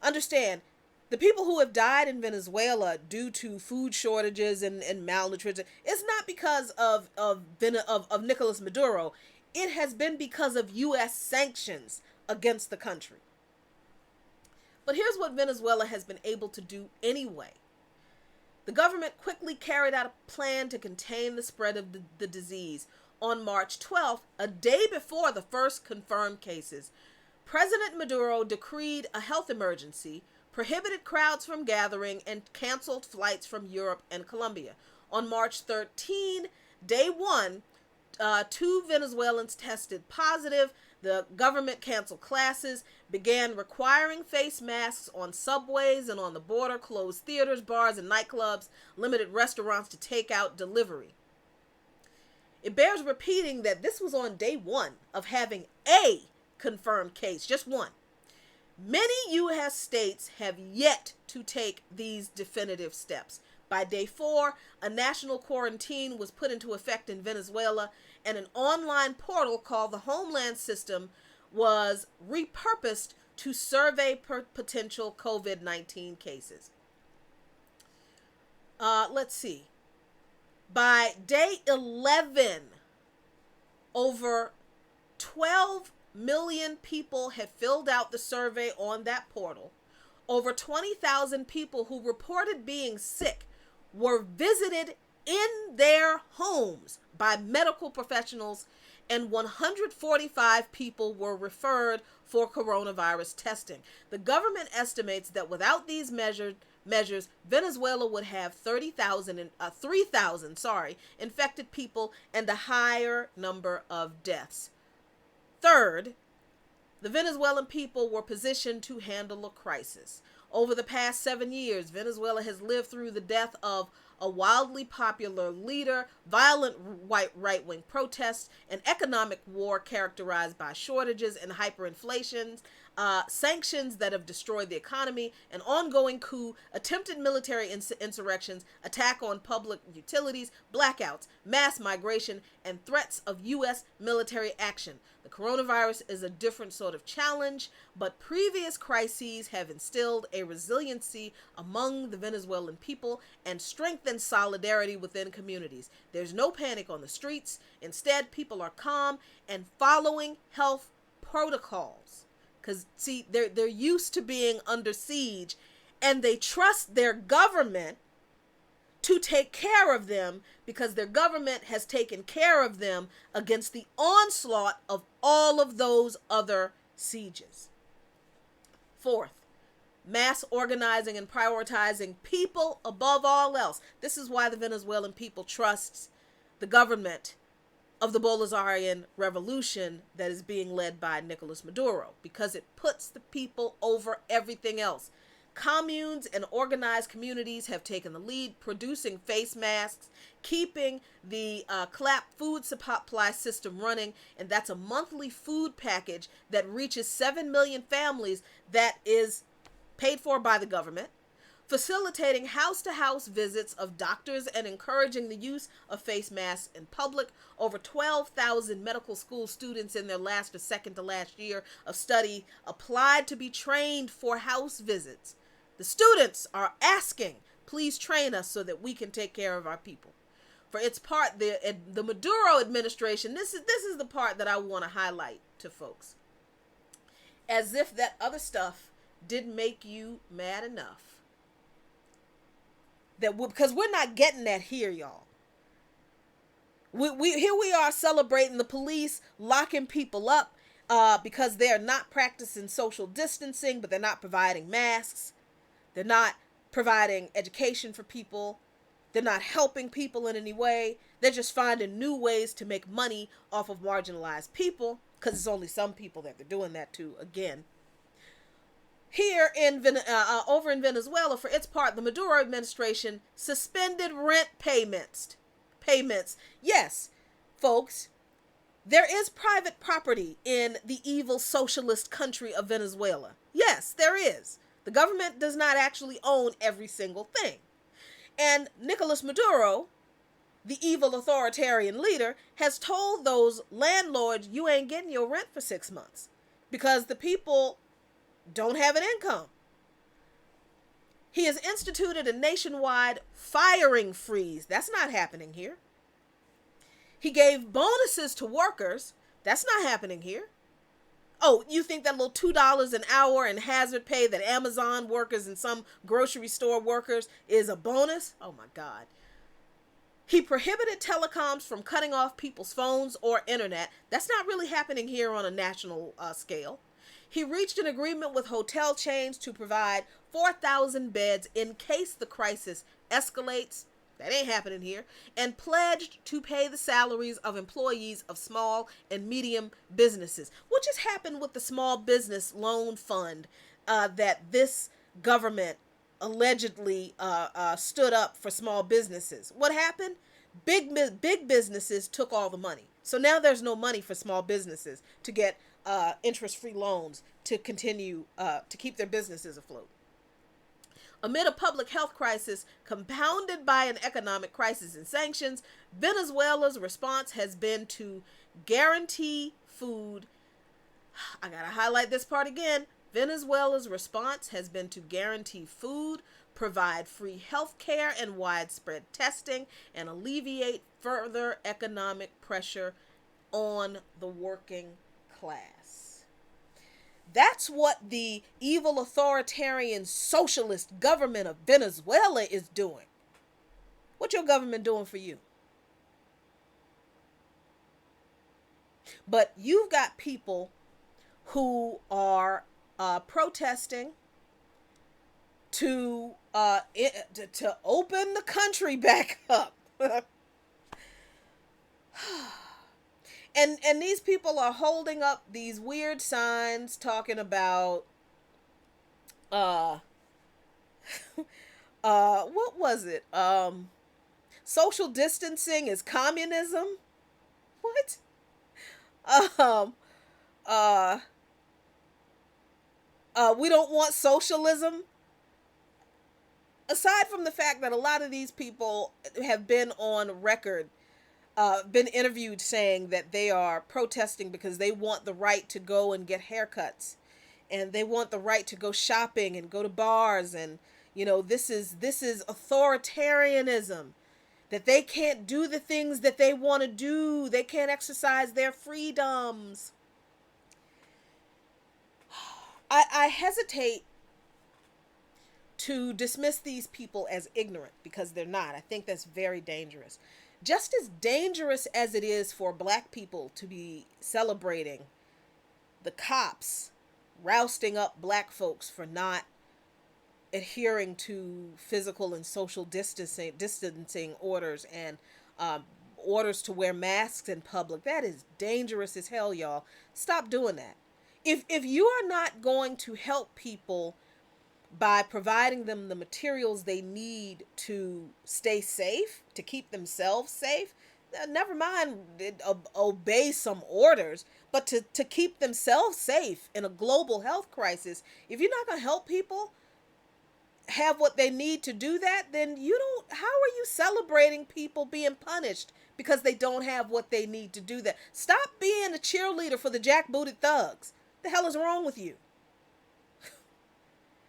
A: Understand, the people who have died in Venezuela due to food shortages and malnutrition, it's not because of Nicolas Maduro. It has been because of U.S. sanctions against the country. But here's what Venezuela has been able to do anyway. The government quickly carried out a plan to contain the spread of the disease. On March 12th, a day before the first confirmed cases, President Maduro decreed a health emergency, prohibited crowds from gathering, and canceled flights from Europe and Colombia. On March 13, day one, 2 Venezuelans tested positive. The government canceled classes, began requiring face masks on subways and on the border, closed theaters, bars, and nightclubs, limited restaurants to takeout delivery. It bears repeating that this was on day one of having a confirmed case, just one. Many U.S. states have yet to take these definitive steps. By day 4, a national quarantine was put into effect in Venezuela, and an online portal called the Homeland System was repurposed to survey potential COVID-19 cases. Let's see. By day 11, over 12 million people have filled out the survey on that portal. Over 20,000 people who reported being sick were visited in their homes by medical professionals, and 145 people were referred for coronavirus testing. The government estimates that without these measures, Venezuela would have 3,000 infected people and a higher number of deaths. Third, the Venezuelan people were positioned to handle a crisis. Over the past 7 years, Venezuela has lived through the death of a wildly popular leader, violent right-wing protests, an economic war characterized by shortages and hyperinflation, sanctions that have destroyed the economy, an ongoing coup, attempted military insurrections, attack on public utilities, blackouts, mass migration, and threats of U.S. military action. The coronavirus is a different sort of challenge, but previous crises have instilled a resiliency among the Venezuelan people and strengthened solidarity within communities. There's no panic on the streets. Instead, people are calm and following health protocols. Because, see, they're used to being under siege, and they trust their government to take care of them because their government has taken care of them against the onslaught of all of those other sieges. Fourth, mass organizing and prioritizing people above all else. This is why the Venezuelan people trusts the government of the Bolivarian revolution that is being led by Nicolas Maduro, because it puts the people over everything else. Communes and organized communities have taken the lead, producing face masks, keeping the CLAP food supply system running, and that's a monthly food package that reaches 7 million families that is paid for by the government. facilitating house-to-house visits of doctors and encouraging the use of face masks in public. Over 12,000 medical school students in their last or second to last year of study applied to be trained for house visits. The students are asking, please train us so that we can take care of our people. For its part, the Maduro administration, this is the part that I want to highlight to folks. As if that other stuff didn't make you mad enough. Because we're not getting that here, y'all. Here we are celebrating the police locking people up because they're not practicing social distancing, but they're not providing masks. They're not providing education for people. They're not helping people in any way. They're just finding new ways to make money off of marginalized people, because it's only some people that they're doing that to again. Here over in Venezuela, for its part, the Maduro administration suspended rent payments. Yes, folks, there is private property in the evil socialist country of Venezuela. Yes, there is. The government does not actually own every single thing. And Nicolas Maduro, the evil authoritarian leader, has told those landlords, you ain't getting your rent for 6 months because the people don't have an income. He has instituted a nationwide firing freeze. That's not happening here. He gave bonuses to workers. That's not happening here. Oh, you think that little $2 an hour in hazard pay that Amazon workers and some grocery store workers is a bonus? Oh my God. He prohibited telecoms from cutting off people's phones or internet. That's not really happening here on a national scale. He reached an agreement with hotel chains to provide 4,000 beds in case the crisis escalates. That ain't happening here. And pledged to pay the salaries of employees of small and medium businesses, which has happened with the small business loan fund that this government allegedly stood up for small businesses. What happened? Big businesses took all the money. So now there's no money for small businesses to get interest-free loans to continue to keep their businesses afloat. Amid a public health crisis compounded by an economic crisis and sanctions, Venezuela's response has been to guarantee food. I gotta highlight this part again. Venezuela's response has been to guarantee food, provide free health care and widespread testing, and alleviate further economic pressure on the working class. That's what the evil authoritarian socialist government of Venezuela is doing. What your government doing for you? But you've got people who are protesting to open the country back up. And these people are holding up these weird signs talking about what was it? Social distancing is communism? What? We don't want socialism. Aside from the fact that a lot of these people have been on record, been interviewed saying that they are protesting because they want the right to go and get haircuts, and they want the right to go shopping and go to bars, and this is authoritarianism, that they can't do the things that they want to do, they can't exercise their freedoms. I hesitate to dismiss these people as ignorant, because they're not. I think that's very dangerous. Just as dangerous as it is for black people to be celebrating the cops rousting up black folks for not adhering to physical and social distancing orders and orders to wear masks in public, that is dangerous as hell, y'all. Stop doing that. If you are not going to help people by providing them the materials they need to stay safe, to keep themselves safe, never mind obey some orders, but to keep themselves safe in a global health crisis, if you're not going to help people, have what they need to do that, then you don't, how are you celebrating people being punished because they don't have what they need to do that? Stop being a cheerleader for the jackbooted thugs. The hell is wrong with you?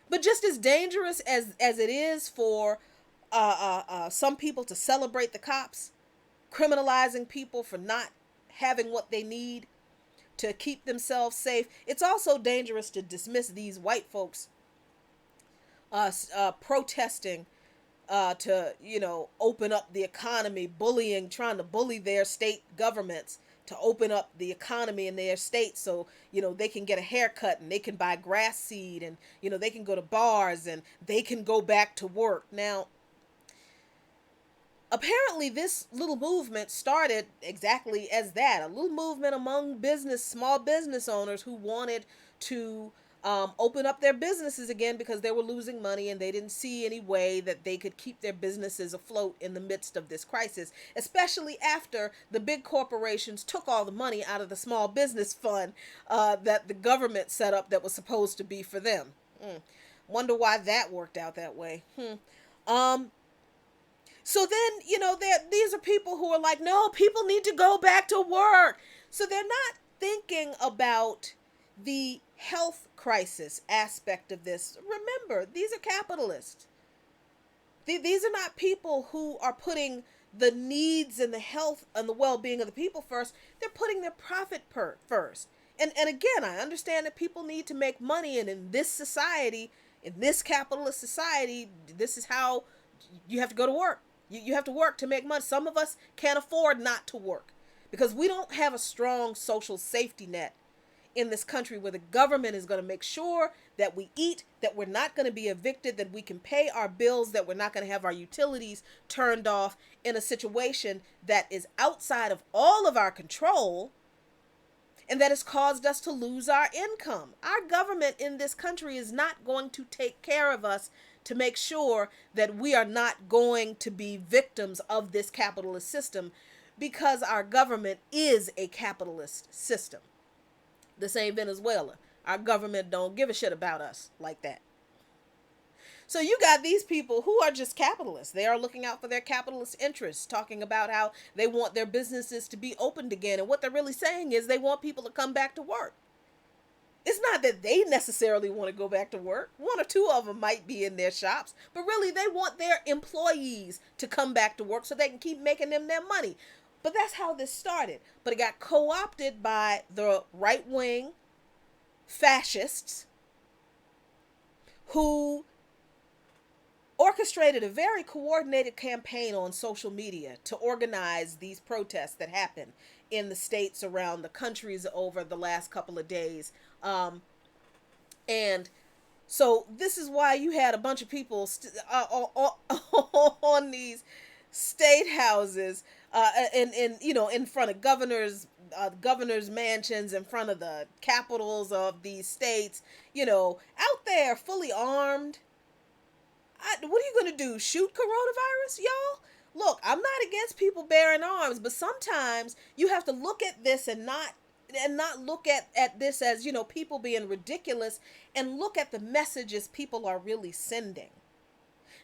A: But just as dangerous as it is for some people to celebrate the cops, criminalizing people for not having what they need to keep themselves safe, it's also dangerous to dismiss these white folks protesting to, open up the economy, trying to bully their state governments to open up the economy in their state so, they can get a haircut and they can buy grass seed and, they can go to bars and they can go back to work. Now, apparently this little movement started exactly as that, a little movement among small business owners who wanted to open up their businesses again because they were losing money and they didn't see any way that they could keep their businesses afloat in the midst of this crisis, especially after the big corporations took all the money out of the small business fund that the government set up that was supposed to be for them. Wonder why that worked out that way. So then, these are people who are like, no, people need to go back to work. So they're not thinking about the health crisis aspect of this. Remember, these are capitalists. These are not people who are putting the needs and the health and the well-being of the people first. They're putting their profit first. And again, I understand that people need to make money. And in this society, in this capitalist society, this is how you have to go to work. You have to work to make money. Some of us can't afford not to work because we don't have a strong social safety net in this country where the government is going to make sure that we eat, that we're not going to be evicted, that we can pay our bills, that we're not going to have our utilities turned off in a situation that is outside of all of our control and that has caused us to lose our income. Our government in this country is not going to take care of us to make sure that we are not going to be victims of this capitalist system because our government is a capitalist system. This ain't Venezuela. Our government don't give a shit about us like that. So you got these people who are just capitalists. They are looking out for their capitalist interests, talking about how they want their businesses to be opened again. And what they're really saying is they want people to come back to work. It's not that they necessarily want to go back to work. One or two of them might be in their shops, but really they want their employees to come back to work so they can keep making them their money. But that's how this started. But it got co-opted by the right-wing fascists who orchestrated a very coordinated campaign on social media to organize these protests that happened in the states around the countries over the last couple of days. And so this is why you had a bunch of people on these state houses in front of governors' mansions, in front of the capitals of these states, out there fully armed. What are you going to do? Shoot coronavirus, y'all? Look, I'm not against people bearing arms, but sometimes you have to look at this and not look at this as, people being ridiculous, and look at the messages people are really sending.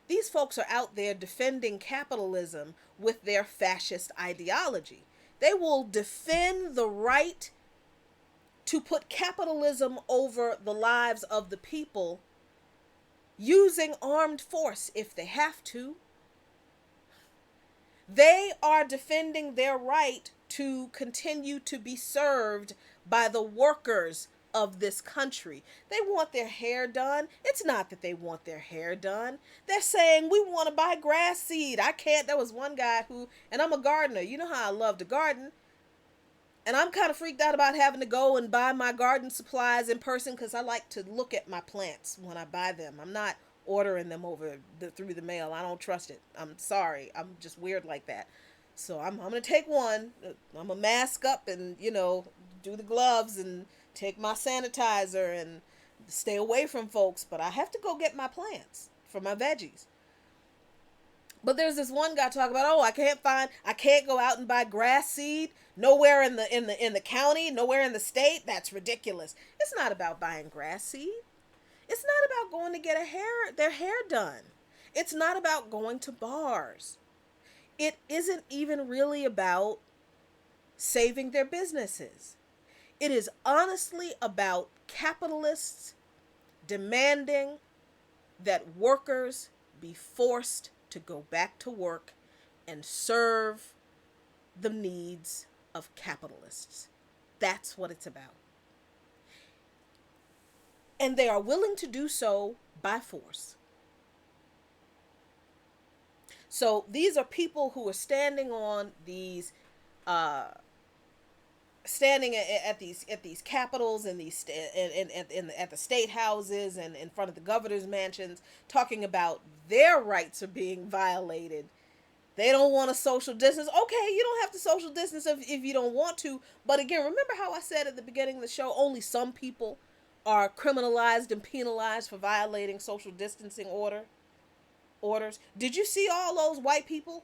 A: These folks are out there defending capitalism with their fascist ideology. They will defend the right to put capitalism over the lives of the people using armed force if they have to. They are defending their right to continue to be served by the workers of this country. They want their hair done. It's not that they want their hair done. They're saying, we want to buy grass seed. I can't. There was one guy and I'm a gardener. You know how I love to garden. And I'm kind of freaked out about having to go and buy my garden supplies in person because I like to look at my plants when I buy them. I'm not ordering them through the mail. I don't trust it. I'm sorry. I'm just weird like that. So I'm going to take one. I'm going to mask up and, do the gloves and take my sanitizer and stay away from folks. But I have to go get my plants for my veggies. But there's this one guy talking about, I can't go out and buy grass seed nowhere in the county, nowhere in the state. That's ridiculous. It's not about buying grass seed. It's not about going to get their hair done. It's not about going to bars. It isn't even really about saving their businesses. It is honestly about capitalists demanding that workers be forced to go back to work and serve the needs of capitalists. That's what it's about. And they are willing to do so by force. So these are people who are standing on these, standing at these capitals and these at the state houses and in front of the governor's mansions, talking about their rights are being violated. They don't want to social distance. Okay, you don't have to social distance if you don't want to. But again, remember how I said at the beginning of the show, only some people are criminalized and penalized for violating social distancing orders. Did you see all those white people?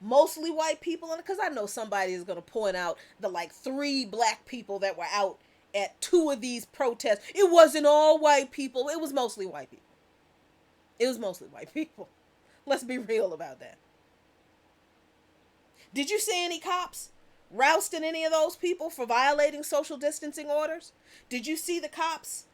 A: Mostly white people, and because I know somebody is going to point out the like 3 black people that were out at 2 of these protests. It wasn't all white people. It was mostly white people. It was mostly white people. Let's be real about that. Did you see any cops rousting any of those people for violating social distancing orders? Did you see the cops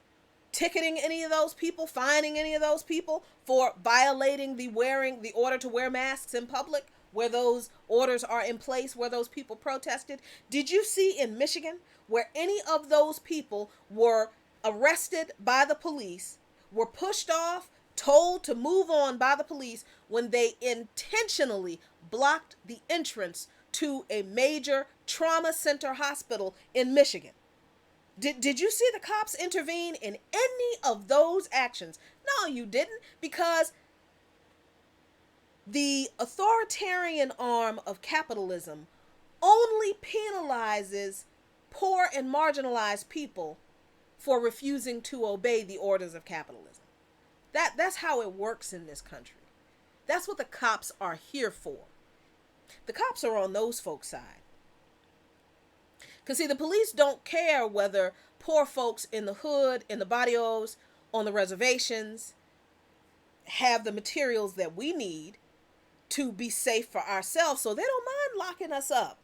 A: ticketing any of those people, fining any of those people for violating the order to wear masks in public, where those orders are in place, where those people protested? Did you see in Michigan where any of those people were arrested by the police, were pushed off, told to move on by the police when they intentionally blocked the entrance to a major trauma center hospital in Michigan? Did you see the cops intervene in any of those actions? No, you didn't, because the authoritarian arm of capitalism only penalizes poor and marginalized people for refusing to obey the orders of capitalism. That's how it works in this country. That's what the cops are here for. The cops are on those folks' side. Because, see, the police don't care whether poor folks in the hood, in the barrios, on the reservations, have the materials that we need to be safe for ourselves. So they don't mind locking us up.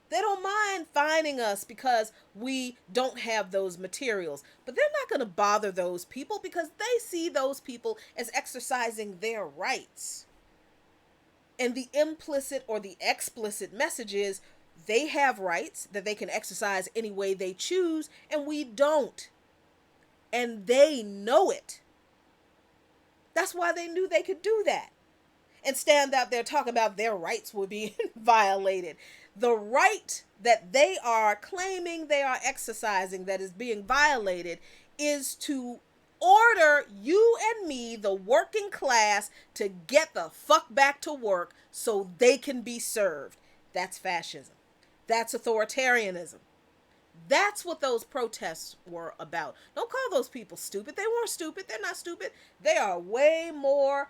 A: They don't mind fining us because we don't have those materials. But they're not going to bother those people because they see those people as exercising their rights. And the implicit or the explicit message is they have rights that they can exercise any way they choose, and we don't. And they know it. That's why they knew they could do that and stand out there talking about their rights were being violated. The right that they are claiming they are exercising that is being violated is to order you and me, the working class, to get the fuck back to work so they can be served. That's fascism. That's authoritarianism. That's what those protests were about. Don't call those people stupid. They weren't stupid. They're not stupid. They are way more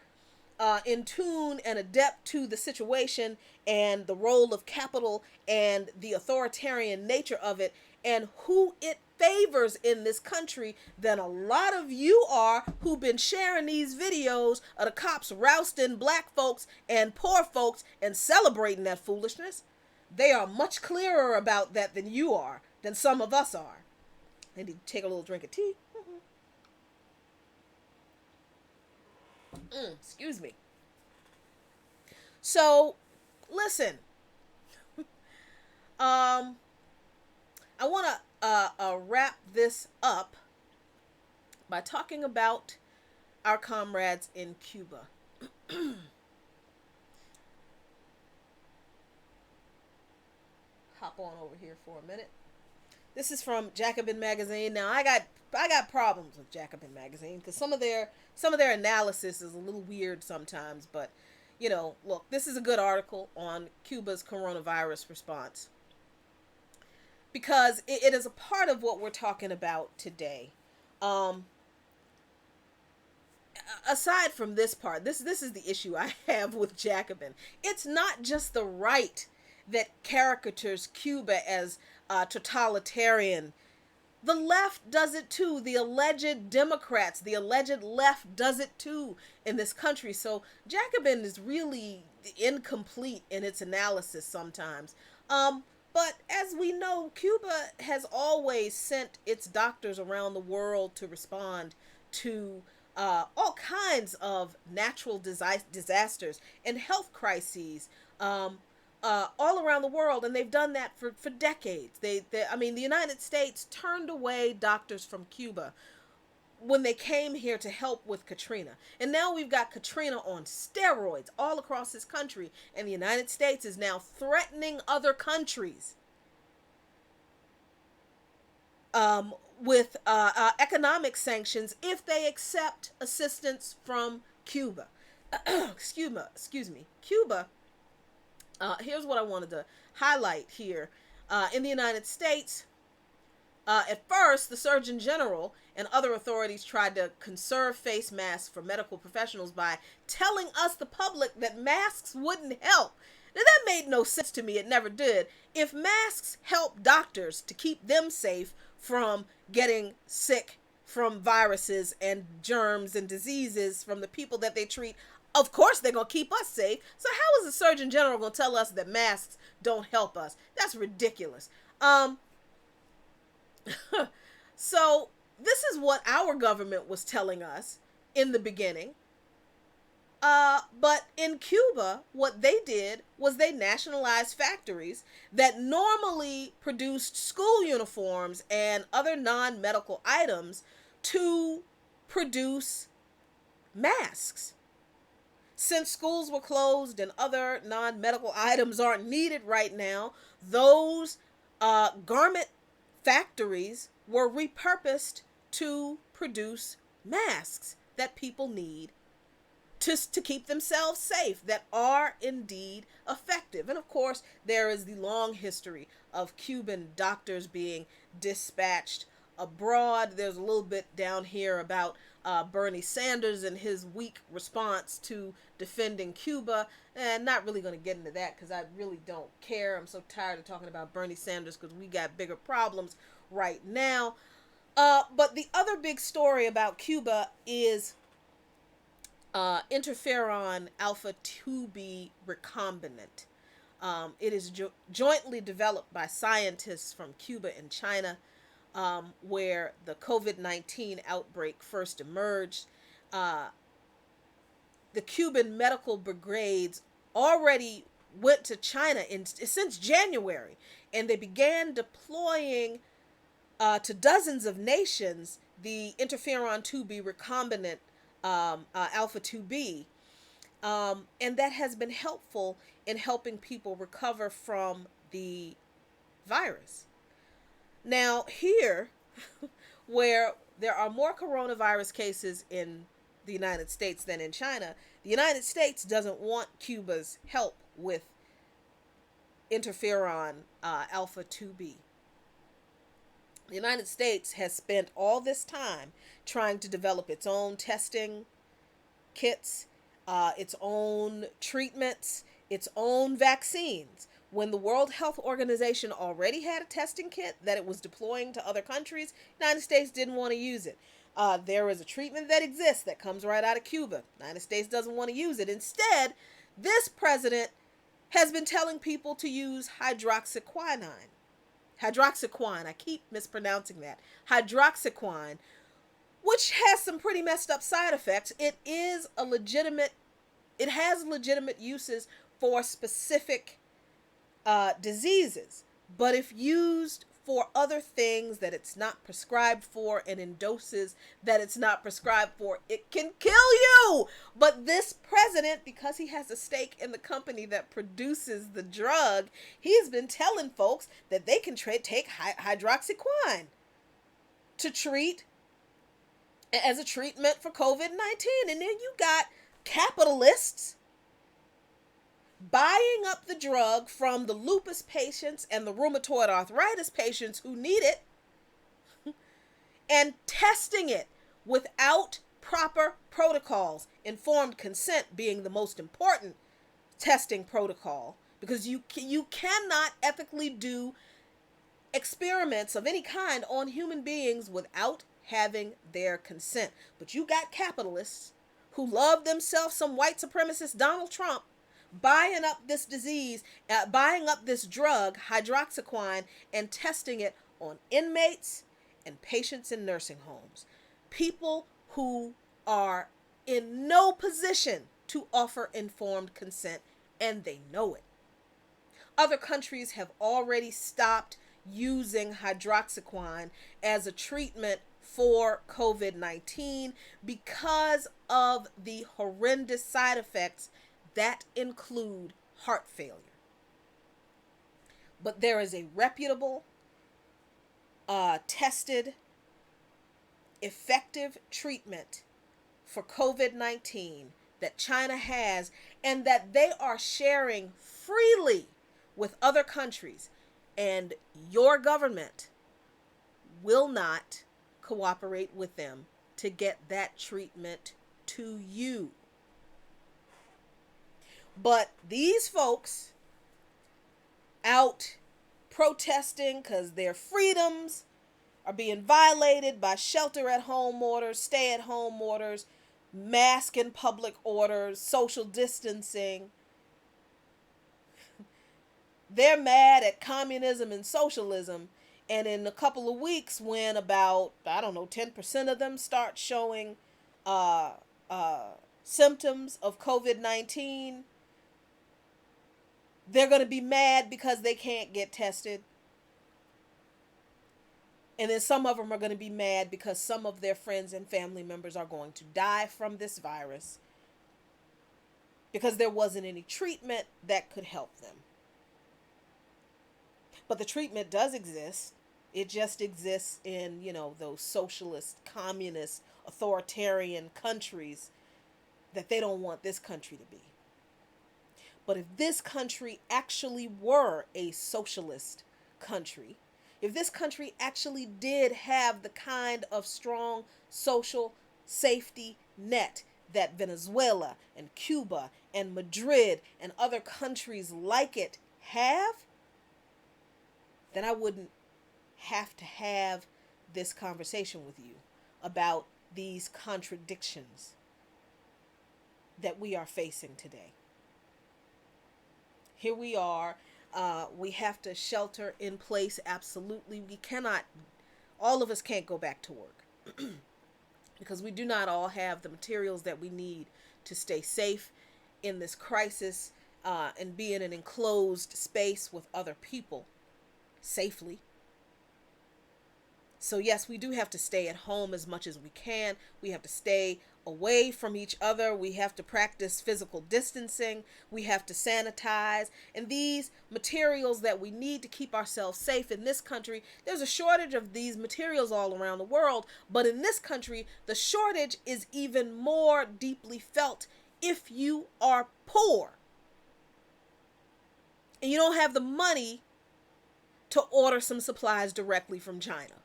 A: in tune and adept to the situation and the role of capital and the authoritarian nature of it and who it favors in this country than a lot of you are, who've been sharing these videos of the cops rousting black folks and poor folks and celebrating that foolishness. They are much clearer about that than you are, than some of us are. I need to take a little drink of tea. Excuse me. So, listen. I want to wrap this up by talking about our comrades in Cuba. Hop on over here for a minute. This is from Jacobin magazine. Now I got problems with Jacobin magazine because some of their analysis is a little weird sometimes, but you know, look, this is a good article on Cuba's coronavirus response because it is a part of what we're talking about today. Aside from this part, this is the issue I have with Jacobin. It's not just the right that caricatures Cuba as totalitarian. The left does it too. The alleged Democrats, the alleged left does it too in this country. So Jacobin is really incomplete in its analysis sometimes. But as we know, Cuba has always sent its doctors around the world to respond to all kinds of natural disasters and health crises. All around the world, and they've done that for decades. I mean, the United States turned away doctors from Cuba when they came here to help with Katrina. And now we've got Katrina on steroids all across this country, and the United States is now threatening other countries with economic sanctions if they accept assistance from Cuba. Excuse me. Cuba. Here's what I wanted to highlight here. In the United States, at first, the Surgeon General and other authorities tried to conserve face masks for medical professionals by telling us, the public, that masks wouldn't help. Now, that made no sense to me. It never did. If masks help doctors to keep them safe from getting sick from viruses and germs and diseases from the people that they treat, of course they're going to keep us safe. So how is the Surgeon General going to tell us that masks don't help us? That's ridiculous. So this is what our government was telling us in the beginning. But in Cuba, what they did was they nationalized factories that normally produced school uniforms and other non-medical items to produce masks. Since schools were closed and other non-medical items aren't needed right now, those garment factories were repurposed to produce masks that people need to keep themselves safe, that are indeed effective. And of course, there is the long history of Cuban doctors being dispatched abroad. There's a little bit down here about Bernie Sanders and his weak response to defending Cuba. And not really going to get into that because I really don't care. I'm so tired of talking about Bernie Sanders because we got bigger problems right now. But the other big story about Cuba is interferon alpha 2b recombinant. It is jointly developed by scientists from Cuba and China, where the COVID-19 outbreak first emerged. The Cuban medical brigades already went to China since January, and they began deploying to dozens of nations the interferon 2b recombinant alpha 2b, and that has been helpful in helping people recover from the virus. Now here, where there are more coronavirus cases in the United States than in China, the United States doesn't want Cuba's help with interferon alpha 2b. The United States has spent all this time trying to develop its own testing kits, its own treatments, its own vaccines. When the World Health Organization already had a testing kit that it was deploying to other countries, the United States didn't want to use it. There is a treatment that exists that comes right out of Cuba. The United States doesn't want to use it. Instead, this president has been telling people to use hydroxyquine. I keep mispronouncing that. Hydroxyquine, which has some pretty messed up side effects. It has legitimate uses for specific diseases, but if used for other things that it's not prescribed for and in doses that it's not prescribed for, it can kill you. But this president, because he has a stake in the company that produces the drug, he's been telling folks that they can take hydroxyquine to treat as a treatment for COVID-19. And then you got capitalists buying up the drug from the lupus patients and the rheumatoid arthritis patients who need it and testing it without proper protocols, informed consent being the most important testing protocol, because you cannot ethically do experiments of any kind on human beings without having their consent. But you got capitalists who love themselves some white supremacist Donald Trump buying up this disease, buying up this drug, hydroxyquine, and testing it on inmates and patients in nursing homes. People who are in no position to offer informed consent, and they know it. Other countries have already stopped using hydroxyquine as a treatment for COVID-19 because of the horrendous side effects that include heart failure. But there is a reputable, tested, effective treatment for COVID-19 that China has and that they are sharing freely with other countries, and your government will not cooperate with them to get that treatment to you. But these folks out protesting because their freedoms are being violated by shelter at home orders, stay at home orders, mask in public orders, social distancing. They're mad at communism and socialism. And in a couple of weeks, when about, 10% of them start showing symptoms of COVID-19, they're going to be mad because they can't get tested. And then some of them are going to be mad because some of their friends and family members are going to die from this virus because there wasn't any treatment that could help them. But the treatment does exist. It just exists in, those socialist, communist, authoritarian countries that they don't want this country to be. But if this country actually were a socialist country, if this country actually did have the kind of strong social safety net that Venezuela and Cuba and Madrid and other countries like it have, then I wouldn't have to have this conversation with you about these contradictions that we are facing today. Here we are. We have to shelter in place. Absolutely. We cannot, all of us can't go back to work because we do not all have the materials that we need to stay safe in this crisis and be in an enclosed space with other people safely. So yes, we do have to stay at home as much as we can. We have to stay away from each other. We have to practice physical distancing. We have to sanitize. And these materials that we need to keep ourselves safe in this country, there's a shortage of these materials all around the world. But in this country, the shortage is even more deeply felt if you are poor and you don't have the money to order some supplies directly from China.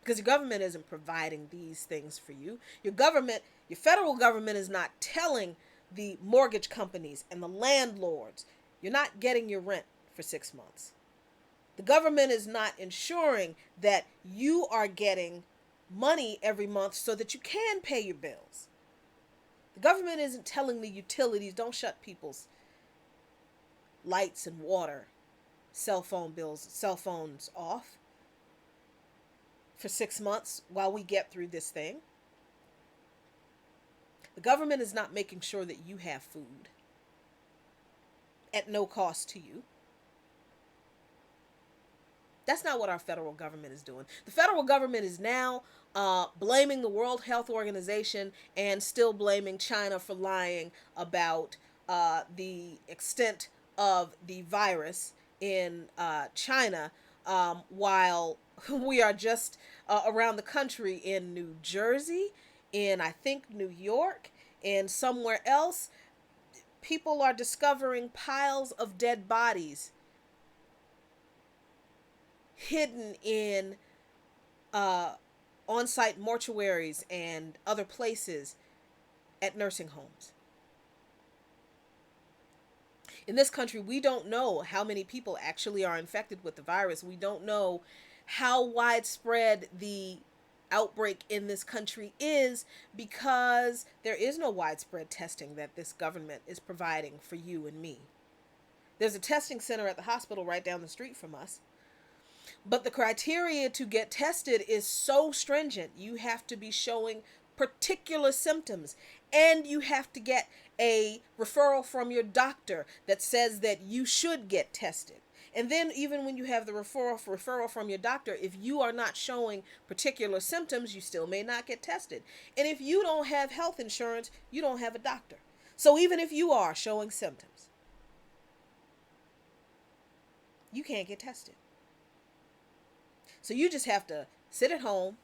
A: Because your government isn't providing these things for you. Your federal government is not telling the mortgage companies and the landlords, you're not getting your rent for 6 months. The government is not ensuring that you are getting money every month so that you can pay your bills. The government isn't telling the utilities, don't shut people's lights and water, cell phones off for 6 months while we get through this thing. The government is not making sure that you have food at no cost to you. That's not what our federal government is doing. The federal government is now blaming the World Health Organization and still blaming China for lying about the extent of the virus in China, while we are just around the country in New Jersey, in I think New York, and somewhere else, people are discovering piles of dead bodies hidden in on-site mortuaries and other places at nursing homes. In this country, we don't know how many people actually are infected with the virus. We don't know how widespread the outbreak in this country is, because there is no widespread testing that this government is providing for you and me. There's a testing center at the hospital right down the street from us, but the criteria to get tested is so stringent. You have to be showing particular symptoms, and you have to get a referral from your doctor that says that you should get tested. And then even when you have the referral from your doctor, if you are not showing particular symptoms, you still may not get tested. And if you don't have health insurance, you don't have a doctor. So even if you are showing symptoms, you can't get tested. So you just have to sit at home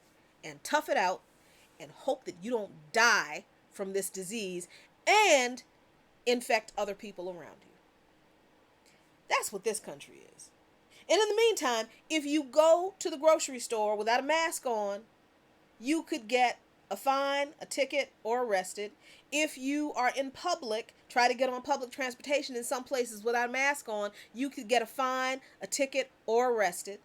A: and tough it out and hope that you don't die from this disease and infect other people around you. That's what this country is. And in the meantime, if you go to the grocery store without a mask on, you could get a fine, a ticket, or arrested. If you are in public, try to get on public transportation in some places without a mask on, you could get a fine, a ticket, or arrested.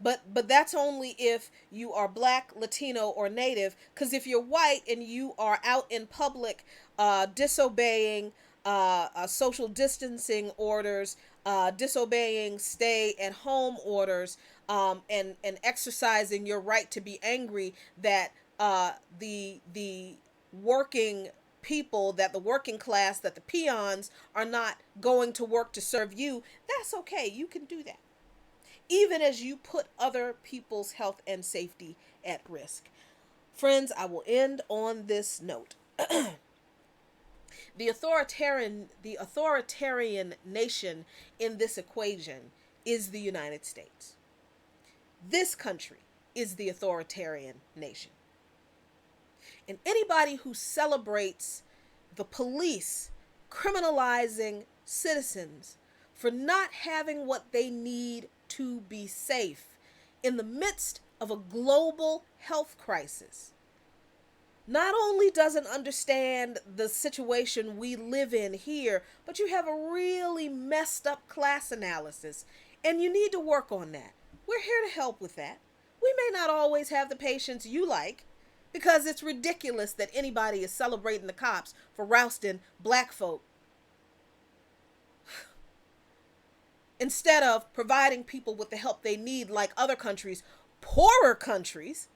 A: But that's only if you are Black, Latino, or Native. Because if you're white and you are out in public disobeying social distancing orders, disobeying stay-at-home orders, and exercising your right to be angry that the working people, that the working class, that the peons are not going to work to serve you, that's okay. You can do that, even as you put other people's health and safety at risk. Friends, I will end on this note. The authoritarian nation in this equation is the United States. This country is the authoritarian nation. And anybody who celebrates the police criminalizing citizens for not having what they need to be safe in the midst of a global health crisis not only doesn't understand the situation we live in here, but you have a really messed up class analysis, and you need to work on that. We're here to help with that. We may not always have the patience you like, because it's ridiculous that anybody is celebrating the cops for rousting Black folk instead of providing people with the help they need, like other countries, poorer countries,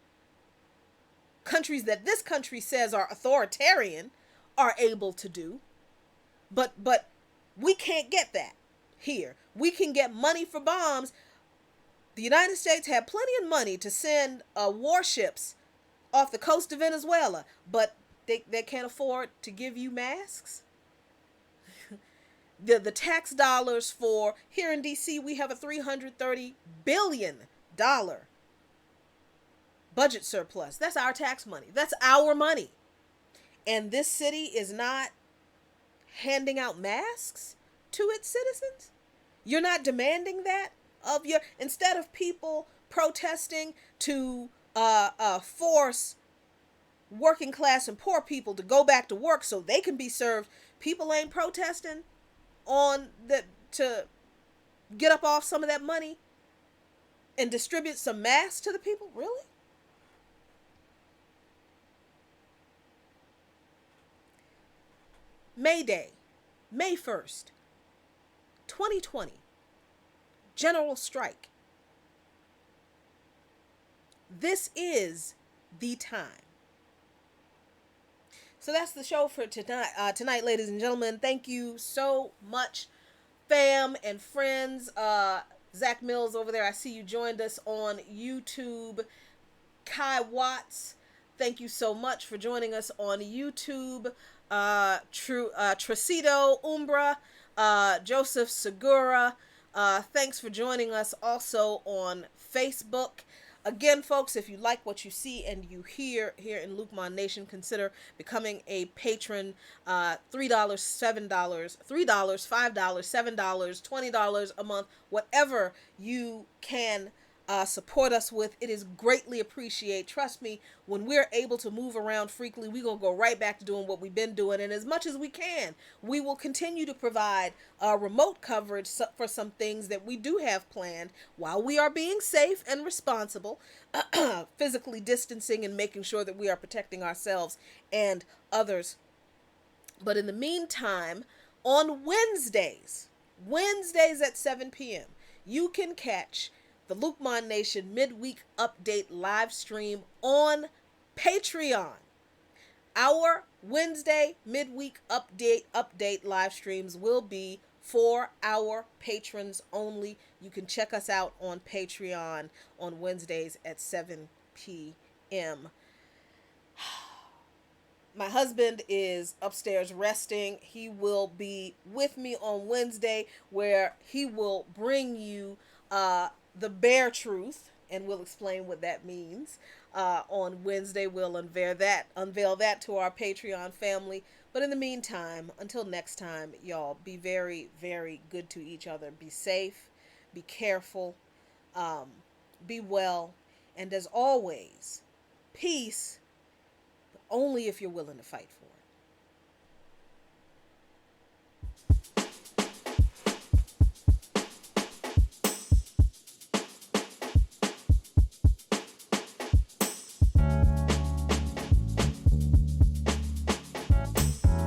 A: countries that this country says are authoritarian, are able to do. But we can't get that here. We can get money for bombs. The United States had plenty of money to send warships off the coast of Venezuela, but they can't afford to give you masks. The tax dollars for, here in DC, we have a $330 billion budget surplus. That's our tax money. That's our money. And this city is not handing out masks to its citizens? You're not demanding that of your, instead of people protesting to force working class and poor people to go back to work so they can be served, people ain't protesting on the to get up off some of that money and distribute some masks to the people? Really? May Day, May 1st, 2020, general strike. This is the time. So that's the show for tonight, ladies and gentlemen. Thank you so much, fam and friends. Zach Mills over there, I see you joined us on YouTube. Kai Watts, thank you so much for joining us on YouTube. Tracito Umbra, Joseph Segura, thanks for joining us also on Facebook. Again, folks, if you like what you see and you hear here in Luqman Nation, consider becoming a patron. $3, $7, $3, $5, $7, $20 a month, whatever you can support us with. It is greatly appreciated. Trust me, when we're able to move around freely, we're going to go right back to doing what we've been doing. And as much as we can, we will continue to provide remote coverage for some things that we do have planned while we are being safe and responsible, physically distancing and making sure that we are protecting ourselves and others. But in the meantime, on Wednesdays at 7 p.m., you can catch the Luqman Nation midweek update live stream on Patreon. Our Wednesday midweek update live streams will be for our patrons only. You can check us out on Patreon on Wednesdays at 7 p.m. My husband is upstairs resting. He will be with me on Wednesday, where he will bring you the bare truth, and we'll explain what that means. On Wednesday, we'll unveil that to our Patreon family. But in the meantime, until next time, y'all, be very, very good to each other. Be safe, be careful, be well, and as always, peace, but only if you're willing to fight for it.